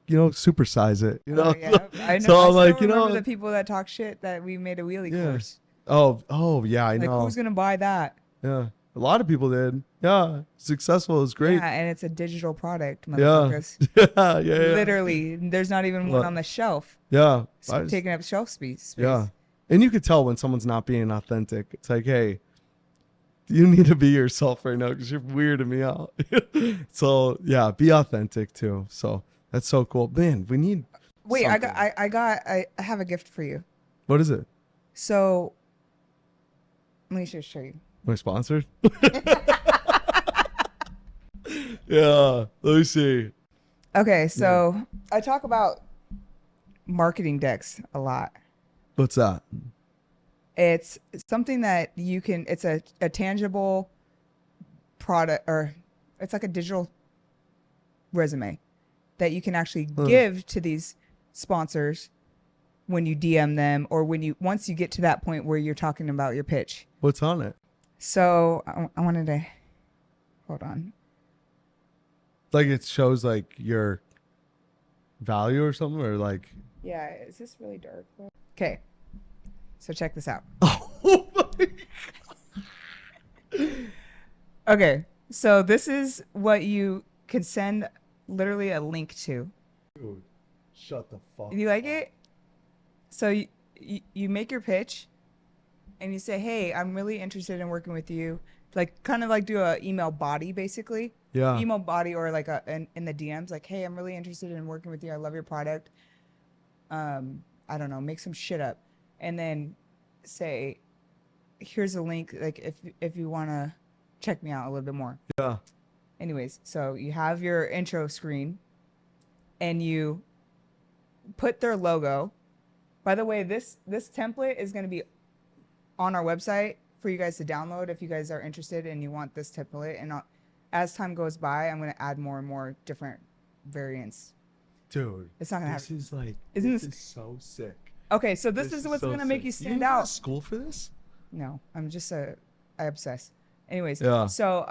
You know, supersize it. You know, Oh, yeah, I know. so I I'm still like, you remember know, the people that talk shit that we made a wheelie yeah. course. Oh, yeah, I Like, know. who's gonna buy that? Yeah, a lot of people did. Yeah, successful. It was great. Yeah, and it's a digital product, Yeah, motherfuckers. yeah. Literally, there's not even one What? on the shelf. Yeah, It's taking up shelf space. yeah. And you could tell when someone's not being authentic. It's like, hey, you need to be yourself right now because you're weirding me out. So yeah, be authentic too. So that's so cool, man. We need. Wait, something. I have a gift for you. What is it? So, let me just show you. Am I sponsored? Yeah. Let me see. Okay, so I talk about marketing decks a lot. What's that? It's something that you can, it's a tangible product, or it's like a digital resume that you can actually give to these sponsors when you DM them, or once you get to that point where you're talking about your pitch. What's on it? So I wanted to, hold on. Like it shows like your value or something, or like. Yeah, is this really dark? Okay, so check this out. Oh my. Okay, so this is what you could send literally a link to. Dude, shut the fuck. Do you like it? So you make your pitch and you say, hey, I'm really interested in working with you. Like kind of like do a email body basically. Yeah. Email body, or like in the DMs, like, hey, I'm really interested in working with you. I love your product. I don't know, make some shit up. And then say, here's a link, like if you want to check me out a little bit more. Yeah. Anyways, so you have your intro screen and you put their logo. By the way, this template is going to be on our website for you guys to download if you guys are interested and you want this template. And as time goes by, I'm going to add more and more different variants. Dude, it's not gonna this happen. Is like, Isn't this this is so sick. Okay, so this is what's so gonna make sick. you You stand didn't go to out. school for this? No, I'm just I obsess. Anyways, Yeah. so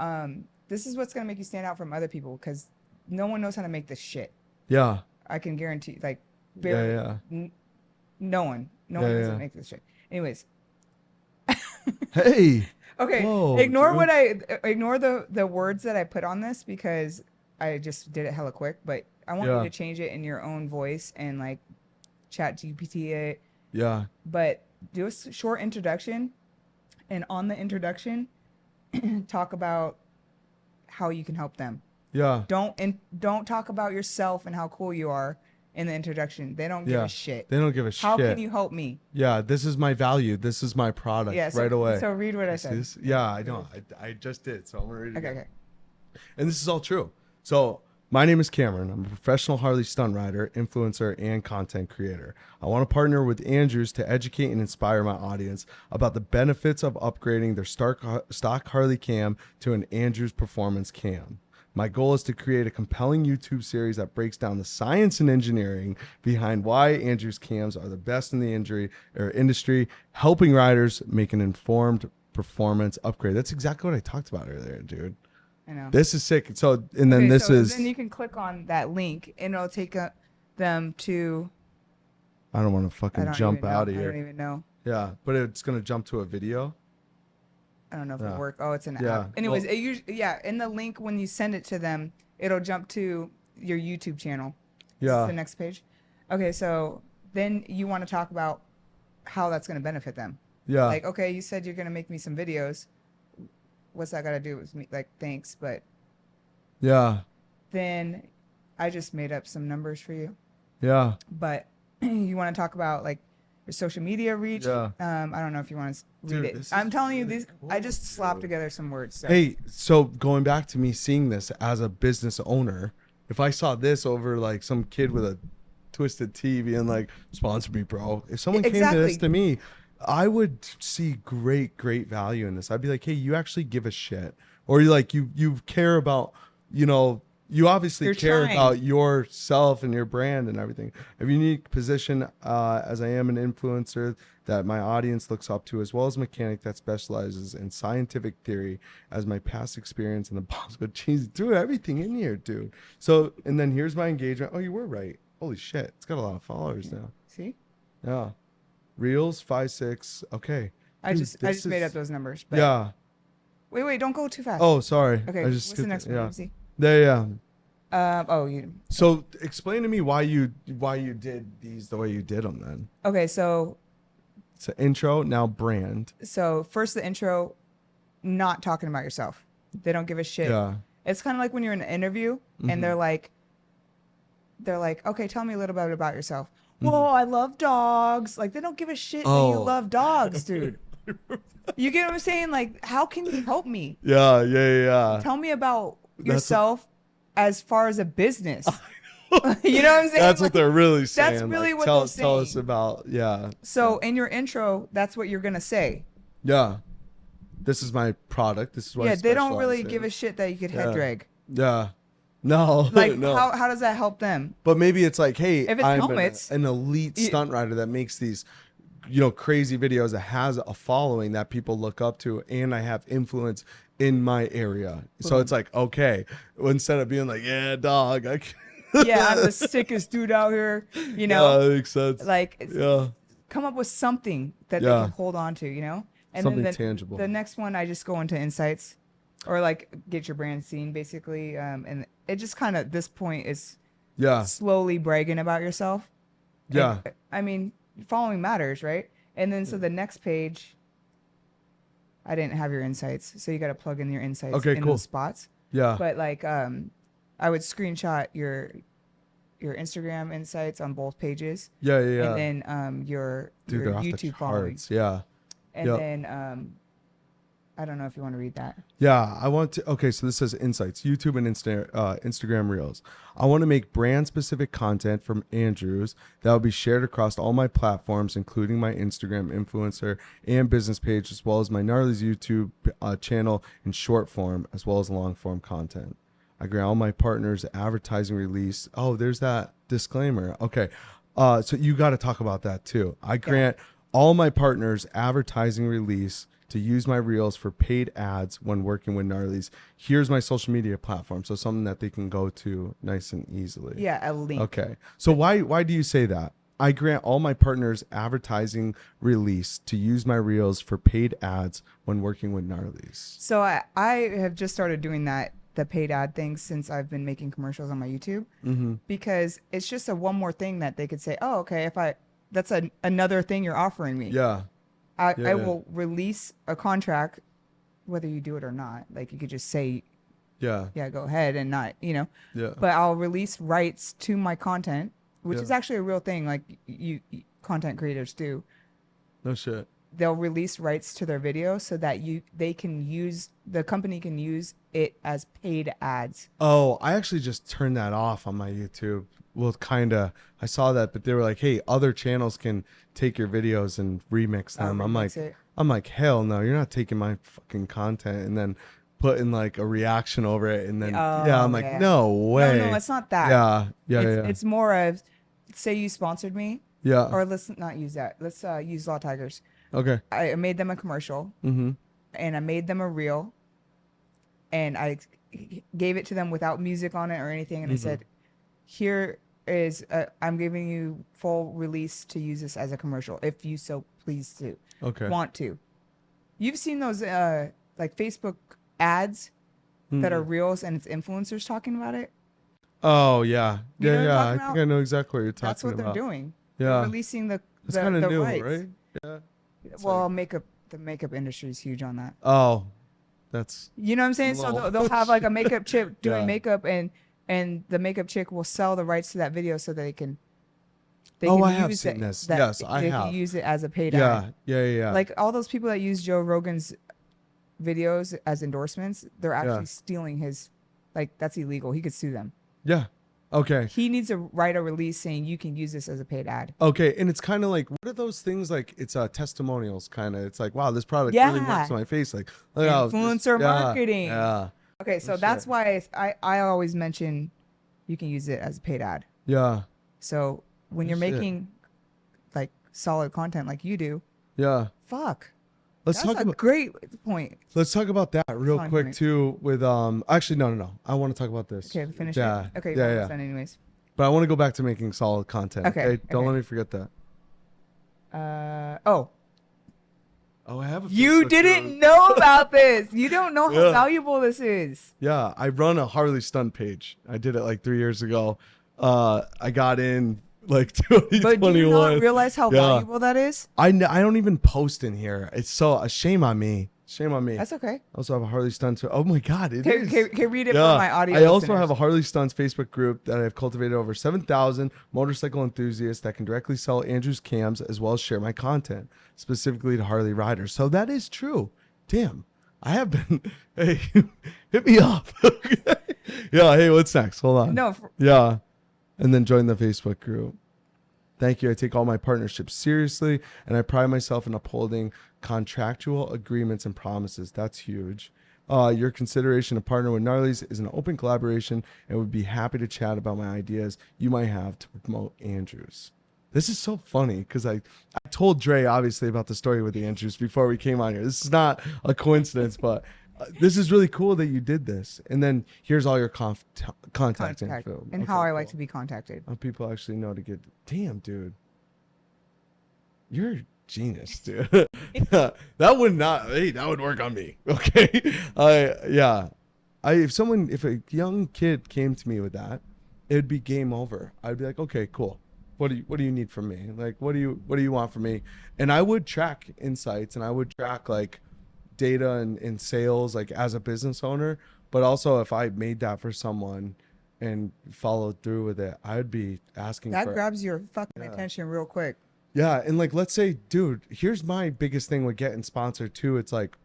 this is what's gonna make you stand out from other people, because no one knows how to make this shit. Yeah. I can guarantee, like, Yeah. no one knows how to make this shit. Anyways. Hey. Okay. Whoa, ignore dude. ignore the words that I put on this because I just did it hella quick. But I want you to change it in your own voice and like chat GPT it. Yeah. But do a short introduction, and on the introduction, talk about how you can help them. Yeah. Don't talk about yourself and how cool you are in the introduction. They don't give a shit. They don't give a shit. How can you help me? Yeah, this is my value. This is my product. Yeah, so, right away. So read what I said. Yeah, I know. I just did. So I'm gonna read it again. Okay. And this is all true. So my name is Cameron. I'm a professional Harley Stunt rider, influencer, and content creator. I want to partner with Andrews to educate and inspire my audience about the benefits of upgrading their stock Harley cam to an Andrews Performance cam. My goal is to create a compelling YouTube series that breaks down the science and engineering behind why Andrews cams are the best in the industry, helping riders make an informed performance upgrade. That's exactly what I talked about earlier, dude. I know. This is sick. So, and then then you can click on that link and it'll take them to. I don't want to fucking jump out of here. I don't even know. Yeah, but it's gonna jump to a video. I don't know if it worked. Oh, it's an Yeah. app. Anyways, in the link when you send it to them, it'll jump to your YouTube channel. Yeah. This is the next page. Okay, so then you want to talk about how that's going to benefit them. Yeah. Like, okay, you said you're going to make me some videos. What's that got to do with me? Like, thanks, but. Yeah. Then I just made up some numbers for you. Yeah. But you want to talk about like your social media reach. Yeah. I don't know if you want to read Dude, it. this is I'm telling you, really these. cool, I just slapped dude. together some words. So. Hey, so going back to me seeing this as a business owner, if I saw this over like some kid with a twisted T being like, sponsor me, bro. If someone came to this Exactly. to me, I would see great value in this. I'd be like, hey, you actually give a shit. Or you like you care about, you know, you obviously You're care trying. about yourself and your brand and everything. A unique position as I am an influencer that my audience looks up to, as well as a mechanic that specializes in scientific theory as my past experience in the Bosco cheese. Dude, everything in here, dude. So, and then here's my engagement. Oh, you were right. Holy shit. It's got a lot of followers now. See, Yeah. Reels, 5-6. Okay. I Dude, just made up those numbers. But Yeah. Wait, don't go too fast. Oh, sorry. Okay. I just What's the next one? Yeah. Let me see. Yeah. Oh, you. So explain to me why you did these the way you did them then. Okay, so It's an intro, now brand. first the intro, not talking about yourself. They don't give a shit. Yeah. It's kind of like when you're in an interview and they're like, okay, tell me a little bit about yourself. Well, I love dogs. Like, they don't give a shit that you Oh. love dogs, dude. You get what I'm saying? Like, how can you help me? Yeah. Tell me about That's yourself as far as a business. You know what I'm saying? That's what Like, they're really saying. that's really what tell, they're Tell us saying. about, yeah. So in your intro, that's what you're going to say. Yeah. This is my product. This is what I Yeah, they don't specialize really in. give a shit that you could head Yeah. drag. Yeah. No. Like, no. how does that help them? But maybe it's like, hey, If it's I'm helmets, an elite you- stunt rider that makes these, you know, crazy videos that has a following that people look up to, and I have influence in my area. So it's like, okay, instead of being like, yeah, dog, I can. Yeah, I'm the sickest dude out here. You know, Yeah, that makes sense. like, Yeah. come up with something that they Yeah. can hold on to. You know, and Something then tangible. The next one, I just go into insights, or like get your brand seen, basically. And it just kind of this point is Yeah. slowly bragging about yourself. Yeah. And, I mean, following matters, right? And then so the next page, I didn't have your insights, so you got to plug in your insights Okay, in cool. those spots. Yeah. But like, I would screenshot your Instagram insights on both pages, Yeah. and then your Dude, they're off the YouTube following, charts. Yeah. and Yep. then I don't know if you want to read that. Yeah, I want to. Okay, so this says insights, YouTube and Instagram Reels. I want to make brand specific content from Andrews that will be shared across all my platforms, including my Instagram influencer and business page, as well as my GNARLY'S YouTube channel in short form, as well as long form content. I grant all my partners advertising release. Oh, there's that disclaimer. Okay, so you got to talk about that too. I grant all my partners advertising release to use my reels for paid ads when working with GNARLY'S. Here's my social media platform, so something that they can go to nice and easily. Yeah, a link. Okay. So why do you say that? I grant all my partners advertising release to use my reels for paid ads when working with GNARLY'S. So I have just started doing that, the paid ad thing, since I've been making commercials on my YouTube, because it's just a one more thing that they could say, oh, okay, that's another thing you're offering me. Yeah. I will release a contract, whether you do it or not. Like, you could just say, Yeah. yeah, go ahead, and not, Yeah. but I'll release rights to my content, which Yeah. is actually a real thing. Like, you content creators do. No shit. They'll release rights to their video so that the company can use it as paid ads. Oh, I actually just turned that off on my YouTube. Well, I saw that, but they were like, hey, other channels can take your videos and remix them. Remix it. I'm like, hell no, you're not taking my fucking content and then putting like a reaction over it. And then, I'm like, no way. No, it's not that. Yeah. It's more of, say you sponsored me, Yeah. or let's not use that. Let's use Law Tigers. Okay. I made them a commercial, and I made them a reel, and I gave it to them without music on it or anything, and I said, here is I'm giving you full release to use this as a commercial if you so please to want to. You've seen those like Facebook ads that are reels, and it's influencers talking about it. Oh yeah. You know what I'm Yeah. I talking think about? I know exactly what you're talking about. That's what they're doing. Yeah. They're releasing the kind of new, rights. right? Yeah. Well, the makeup industry is huge on that. Oh, that's. You know what I'm saying? Lol. So they'll have like a makeup chick doing Yeah. makeup, and the makeup chick will sell the rights to that video so that they can They Oh, can I have use seen it, this. that Yes, I they have. can use it as a paid ad. Yeah. Like all those people that use Joe Rogan's videos as endorsements, they're actually stealing his. Like that's illegal. He could sue them. Yeah. Okay. He needs to write a release saying you can use this as a paid ad. Okay. And it's kind of like, what are those things like? It's testimonials kind of. It's like, wow, this product really works on my face. Like, look how Influencer marketing. Yeah. Okay, so that's why I always mention you can use it as a paid ad. Yeah. So when you're making like solid content like you do, fuck. Let's That's talk a about great point. Let's talk about that real Fine quick point. too. With actually no. I want to talk about this. Okay, finish it. Okay, Yeah. anyways. But I want to go back to making solid content. Okay. Don't let me forget that. Oh, I have a you Facebook didn't group. know about this. You don't know how valuable this is. Yeah, I run a Harley Stunt page. I did it like 3 years ago. I got in like 2021. But do you not realize how valuable that is? I don't even post in here. It's so a shame on me. Shame on me. That's okay. I also have a Harley Stunt too. Oh my God, it is. Can read it for my audio I also listeners. have a Harley Stunts Facebook group that I've cultivated over 7,000 motorcycle enthusiasts that can directly sell Andrew's cams as well as share my content, specifically to Harley riders. So that is true. Damn, I have been. Hey, hit me up. Yeah. Hey, what's next? Hold on. No. Yeah, and then join the Facebook group. Thank you. I take all my partnerships seriously, and I pride myself in upholding contractual agreements and promises. That's huge. Your consideration to partner with GNARLY'S is an open collaboration, and would be happy to chat about my ideas you might have to promote Andrews. This is so funny because I told Dre obviously about the story with the Andrews before we came on here. This is not a coincidence, but this is really cool that you did this. And then here's all your contact info. And how I like to be contacted. How people actually know to get. Damn, dude. You're a genius, dude. That would work on me. Okay. If a young kid came to me with that, it'd be game over. I'd be like, okay, cool. What do you need from me? Like, what do you want from me? And I would track insights, and I would track like data and sales, like as a business owner. But also, if I made that for someone and followed through with it, I'd be asking that grabs your fucking attention real quick. Yeah, and like, let's say, dude, here's my biggest thing with getting sponsored too. It's like,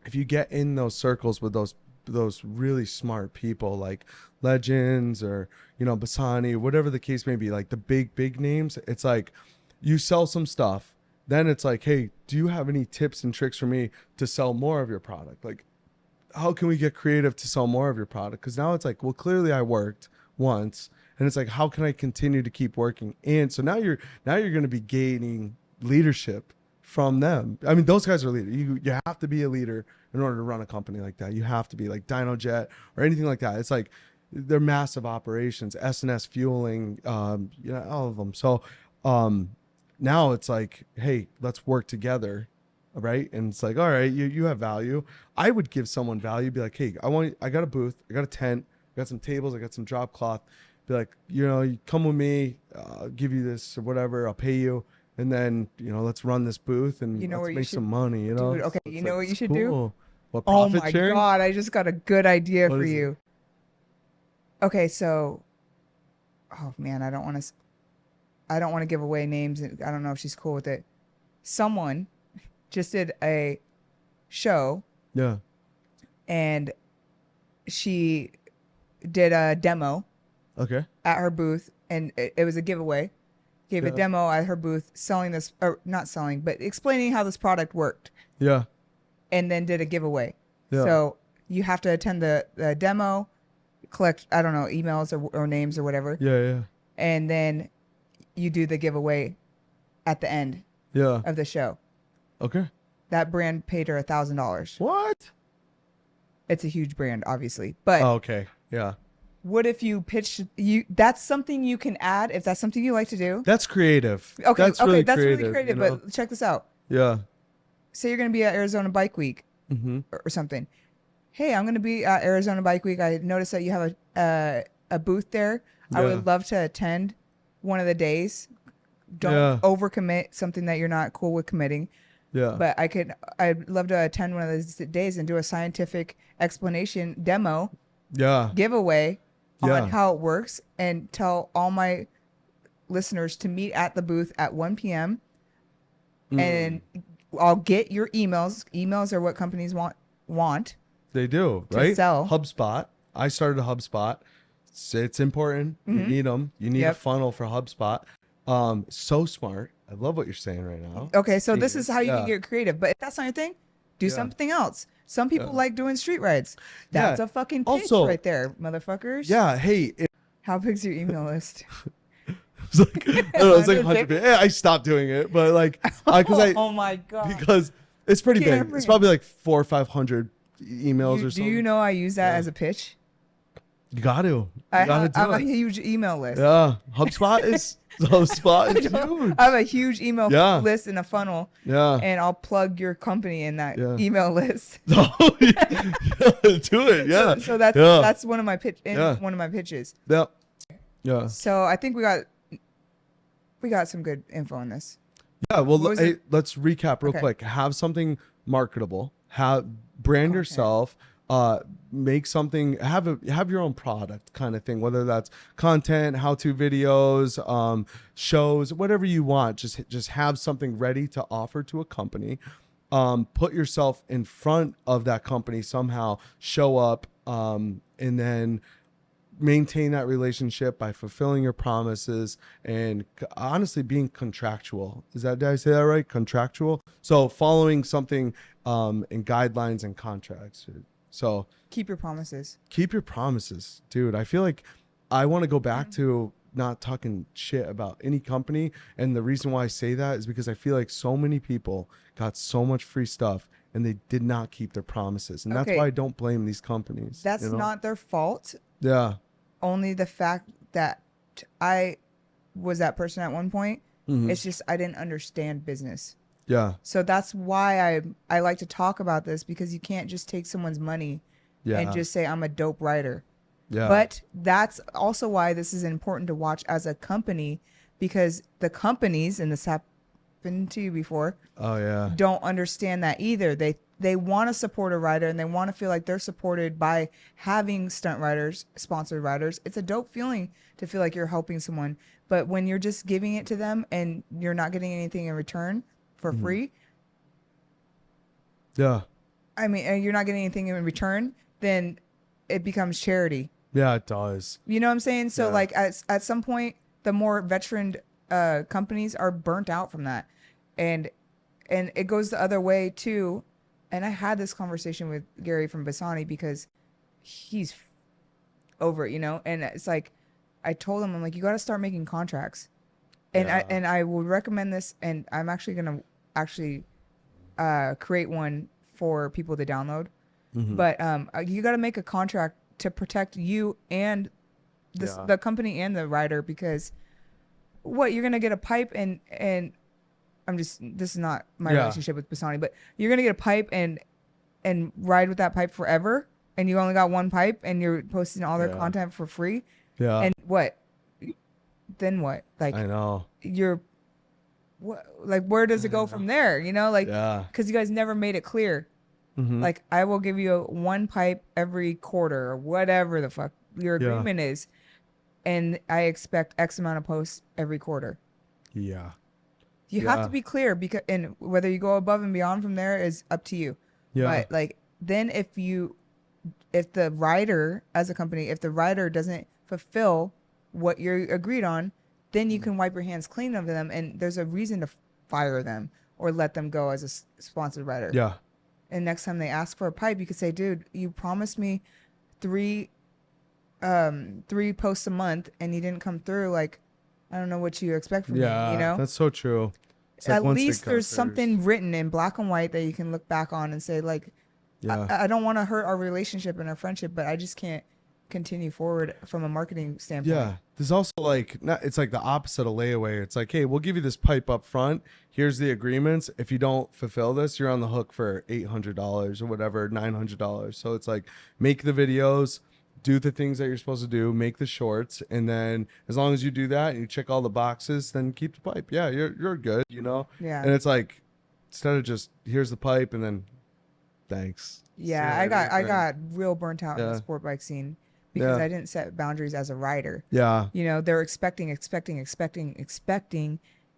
if you get in those circles with those really smart people like Legends or, Bassani, whatever the case may be, like the big names, it's like you sell some stuff. Then it's like, hey, do you have any tips and tricks for me to sell more of your product? Like, how can we get creative to sell more of your product? Because now it's like, well, clearly I worked once. And it's like, how can I continue to keep working? And so now you're going to be gaining leadership from them. I mean, those guys are leaders. You have to be a leader in order to run a company like that. You have to be like DynoJet or anything like that. It's like they're massive operations, S&S Fueling, all of them. So now it's like, hey, let's work together. Right. And it's like, all right, you have value. I would give someone value, be like, hey, I got a booth, I got a tent, I got some tables, I got some drop cloth. Be like, you come with me, I'll give you this or whatever, I'll pay you. And then, let's run this booth and let's make some money, Dude, okay, So you know what you should do? What, Oh profit my sharing? God, I just got a good idea What for is it? you. Okay, so, oh man, I don't want to give away names. I don't know if she's cool with it. Someone just did a show. Yeah. And she did a demo. Okay. At her booth, and it was a giveaway. Gave a demo at her booth, selling this, or not selling, but explaining how this product worked. Yeah. And then did a giveaway. Yeah. So you have to attend the demo, collect, I don't know, emails or names or whatever. Yeah. And then you do the giveaway at the end of the show. Okay. That brand paid her $1,000. What? It's a huge brand, obviously. But okay. Yeah. What if you pitch that's something you can add if that's something you like to do? That's creative. Okay, that's really creative. But check this out. Yeah. Say you're going to be at Arizona Bike Week or something. Hey, I'm going to be at Arizona Bike Week. I noticed that you have a booth there. Yeah. I would love to attend one of the days. Don't overcommit something that you're not cool with committing. Yeah. But I'd love to attend one of those days and do a scientific explanation demo. Yeah. Giveaway. On how it works and tell all my listeners to meet at the booth at 1 p.m. And I'll get your emails. Emails are what companies want. They do, to right? sell. HubSpot. I started a HubSpot. It's important. You need them. You need a funnel for HubSpot. So smart. I love what you're saying right now. Okay, so this is how you can get creative. But if that's not your thing, do something else. Some people like doing street rides. That's a fucking pitch right there, motherfuckers. Yeah. Hey. How big's your email list? It's like, I don't know, it's like 100. I stopped doing it, but like, oh my god, because it's pretty big. Cameron. It's probably like 400 or 500 emails or something. Do you know I use that as a pitch? You got to. I have a huge email list. Yeah, HubSpot is huge. I have a huge email list in a funnel. Yeah, and I'll plug your company in that email list. Do it. Yeah. So that's one of my one of my pitches. Yep. Yeah. So I think we got some good info on this. Yeah. Well, let's recap real quick. Have something marketable. Brand yourself. Make something. Have your own product kind of thing. Whether that's content, how-to videos, shows, whatever you want. Just have something ready to offer to a company. Put yourself in front of that company somehow. Show up, and then maintain that relationship by fulfilling your promises and honestly being contractual. Did I say that right? Contractual. So following something in guidelines and contracts. So keep your promises. Keep your promises, dude. I feel like I want to go back to not talking shit about any company. And the reason why I say that is because I feel like so many people got so much free stuff and they did not keep their promises. And that's why I don't blame these companies. That's not their fault. Yeah. Only the fact that I was that person at one point. It's just I didn't understand business. Yeah. So that's why I like to talk about this, because you can't just take someone's money and just say I'm a dope writer. Yeah. But that's also why this is important to watch as a company, because the companies, and this happened to you before, don't understand that either. They want to support a writer and they want to feel like they're supported by having stunt riders, sponsored riders. It's a dope feeling to feel like you're helping someone. But when you're just giving it to them and you're not getting anything in return for free. Yeah. I mean, you're not getting anything in return, then it becomes charity. Yeah, it does. You know what I'm saying? So like at some point, the more veteran companies are burnt out from that. And it goes the other way too. And I had this conversation with Gary from Bassani because he's over it, you know? And it's like, I told him, I'm like, you got to start making contracts. And I would recommend this. And I'm actually going to create one for people to download. But you got to make a contract to protect you and the company and the rider, because you're going to get a pipe and this is not my relationship with Bassani, but you're going to get a pipe and ride with that pipe forever. And you only got one pipe and you're posting all their content for free. Yeah. And then what? Like, I know. Where does it go from there? You know, like, cause you guys never made it clear. Like, I will give you one pipe every quarter or whatever the fuck your agreement is. And I expect X amount of posts every quarter. Yeah. You have to be clear, because, and whether you go above and beyond from there is up to you. Yeah. But like, then if the rider, as a company, if the rider doesn't fulfill what you agreed on, then you can wipe your hands clean of them, and there's a reason to fire them or let them go as a sponsored rider. Yeah. And next time they ask for a pipe, you could say, dude, you promised me three posts a month and you didn't come through. Like, I don't know what you expect from me, you know? That's so true. At least there's something written in black and white that you can look back on and say, like, I don't want to hurt our relationship and our friendship, but I just can't continue forward from a marketing standpoint. Yeah. There's also like, it's like the opposite of layaway. It's like, hey, we'll give you this pipe up front. Here's the agreements. If you don't fulfill this, you're on the hook for $800 or whatever, $900. So it's like, make the videos, do the things that you're supposed to do, make the shorts, and then as long as you do that and you check all the boxes, then keep the pipe. Yeah, you're good, you know? Yeah. And it's like, instead of just, here's the pipe and then thanks. Yeah, I got real burnt out in the sport bike scene. because I didn't set boundaries as a rider. Yeah. You know, they're expecting.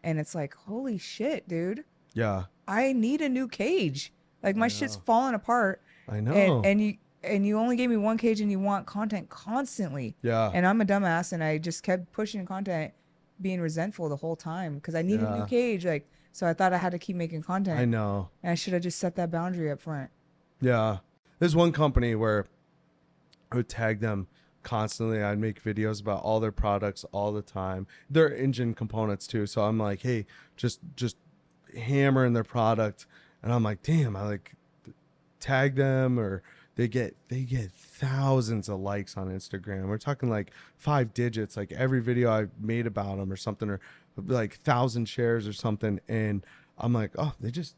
And it's like, holy shit, dude. Yeah. I need a new cage. Like my shit's know. falling apart. I know. And you only gave me one cage and you want content constantly. Yeah. And I'm a dumbass and I just kept pushing content, being resentful the whole time because I needed a new cage. Like, so I thought I had to keep making content. I know. And I should have just set that boundary up front. Yeah. There's one company where I would tag them constantly. I'd make videos about all their products all the time. Their engine components too. So I'm like, hey, just hammering their product. And I'm like, damn, I like tag them, or they get thousands of likes on Instagram. We're talking like 5 digits, like every video I made about them or something, or like 1,000 shares or something. And I'm like, oh, they just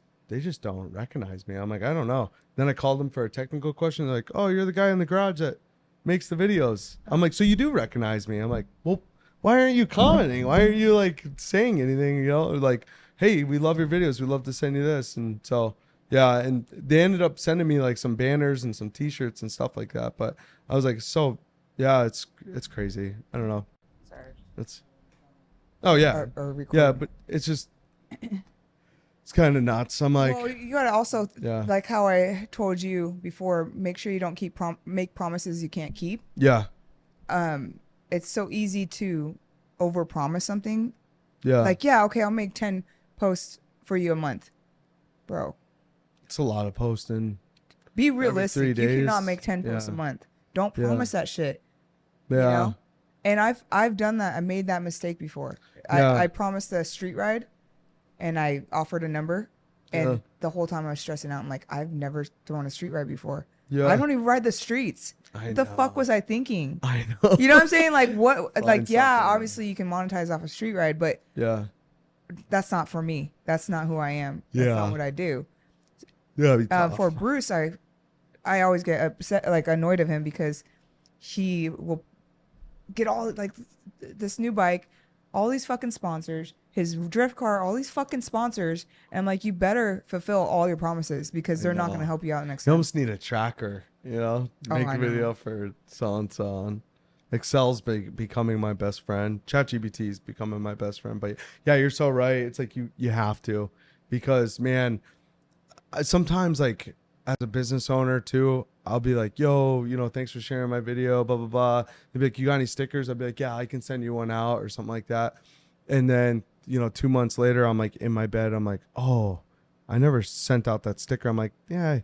don't recognize me. I'm like, I don't know. Then I called them for a technical question. They're like, oh, you're the guy in the garage that makes the videos. I'm like, so you do recognize me? I'm like, well, why aren't you commenting? Why aren't you like saying anything? You know, like, hey, we love your videos. We love to send you this. And so, yeah. And they ended up sending me like some banners and some t-shirts and stuff like that. But I was like, so yeah, it's crazy. I don't know. Sorry. Oh yeah. Or yeah. But it's just, it's kind of nuts. I'm like, well, you gotta also, like how I told you before, make sure you don't make promises you can't keep. Yeah. It's so easy to overpromise something. Yeah. Like, yeah, okay, I'll make 10 posts for you a month, bro. It's a lot of posting. Be realistic. 3 days. You cannot make 10 posts a month. Don't promise that shit. Yeah. You know? And I've done that. I made that mistake before. I promised a street ride. And I offered a number, and the whole time I was stressing out. I'm like, I've never thrown a street ride before. Yeah. I don't even ride the streets. What the fuck was I thinking? I know. You know what I'm saying? Like, what? Like, yeah, obviously you can monetize off a street ride, but that's not for me. That's not who I am. That's not what I do. Yeah. For Bruce, I always get upset, like annoyed of him because he will get all like this new bike, all these fucking sponsors, his drift car, all these fucking sponsors. And I'm like, you better fulfill all your promises because they're not going to help you out next time. You almost need a tracker, you know, make a video for so and so on. Excel's becoming my best friend. ChatGPT is becoming my best friend. But yeah, you're so right. It's like you have to, because man, sometimes like as a business owner too, I'll be like, yo, you know, thanks for sharing my video, blah, blah, blah. They'll be like, you got any stickers? I'll be like, yeah, I can send you one out or something like that. And then, you know, 2 months later, I'm like in my bed. I'm like, oh, I never sent out that sticker. I'm like, yeah,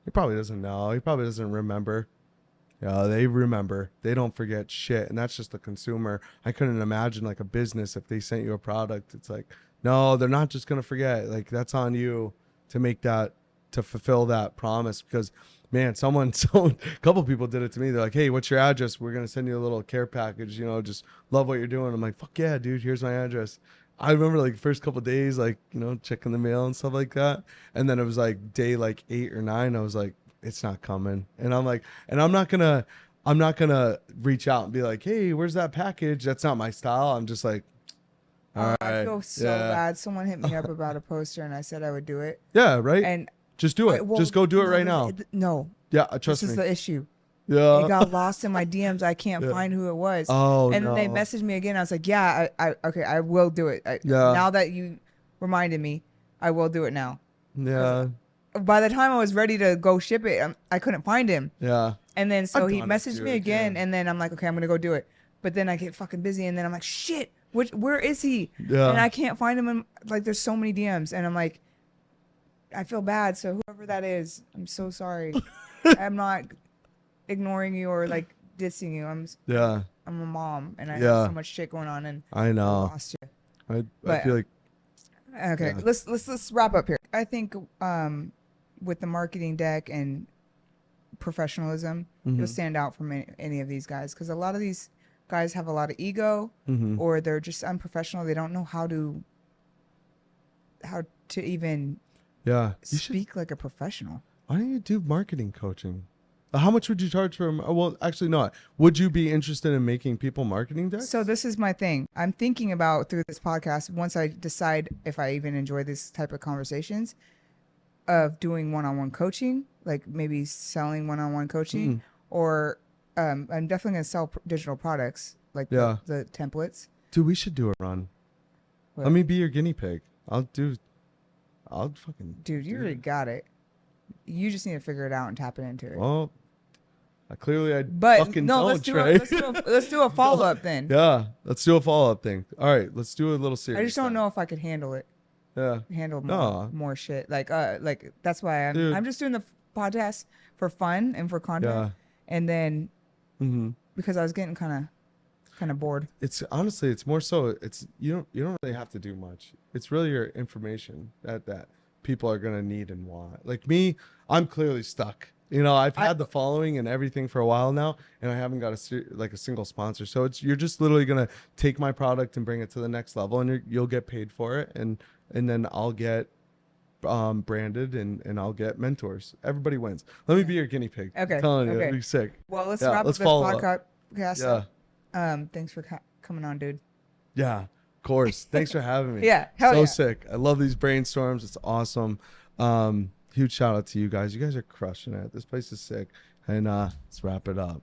he probably doesn't know. He probably doesn't remember. Yeah, they remember. They don't forget shit. And that's just the consumer. I couldn't imagine like a business if they sent you a product. It's like, no, they're not just going to forget. Like that's on you to make that, to fulfill that promise. Because man, a couple people did it to me. They're like, hey, what's your address? We're going to send you a little care package, you know, just love what you're doing. I'm like, fuck yeah, dude, here's my address. I remember like the first couple of days, like, you know, checking the mail and stuff like that. And then it was like day like 8 or 9. I was like, it's not coming. And I'm like, and I'm not going to reach out and be like, hey, where's that package? That's not my style. I'm just like, all right. I feel so bad. Someone hit me up about a poster and I said I would do it. Yeah. Right. And just do it. Just go do it right now. No. Yeah. Trust me. This is the issue. Yeah. It got lost in my DMs. I can't find who it was. Oh, and then they messaged me again. I was like, yeah, okay, I will do it. Now that you reminded me, I will do it now. Yeah. By the time I was ready to go ship it, I couldn't find him. Yeah. And then so he messaged me again, and then I'm like, okay, I'm going to go do it. But then I get fucking busy, and then I'm like, shit, where is he? Yeah. And I can't find him. And like, there's so many DMs, and I'm like, I feel bad. So whoever that is, I'm so sorry. I'm not ignoring you or like dissing you. I'm a mom and I have so much shit going on, and I know. Lost you. I feel like okay. Let's wrap up here. I think with the marketing deck and professionalism, you'll stand out from any of these guys, because a lot of these guys have a lot of ego, or they're just unprofessional. They don't know how to even speak like a professional. Why don't you do marketing coaching? How much would you charge for? Well, actually, not. Would you be interested in making people marketing decks? So this is my thing. I'm thinking about, through this podcast, once I decide if I even enjoy this type of conversations, of doing one-on-one coaching, like maybe selling one-on-one coaching, or I'm definitely gonna sell digital products like Yeah. the templates. Dude, we should do a run. What? Let me be your guinea pig. I'll fucking. Dude, you already got it. You just need to figure it out and tap it into it. Well, clearly I But fucking no, don't, Trey. let's do a follow up then. Yeah, let's do a follow up thing. All right, let's do a little series. I just don't then. know if I could handle it. Yeah. Handle No. more shit. Like that's why Dude. I'm just doing the podcast for fun and for content. Yeah. And then Mm-hmm. because I was getting kind of bored. It's honestly, it's more so. It's you don't really have to do much. It's really your information that people are gonna need and want. Like me, I'm clearly stuck. You know, I've had the following and everything for a while now, and I haven't got a single sponsor. So you're just literally gonna take my product and bring it to the next level, and you'll get paid for it, and then I'll get branded and I'll get mentors. Everybody wins. Let me be your guinea pig. Okay. I'm telling you, Okay. that'd be sick. Well, let's Yeah, wrap let's up this follow up. podcast. Yeah. Thanks for coming on, dude. Yeah, of course. Thanks for having me. Yeah, hell so yeah. sick. I love these brainstorms. It's awesome. Huge shout out to you guys. You guys are crushing it. This place is sick. And let's wrap it up.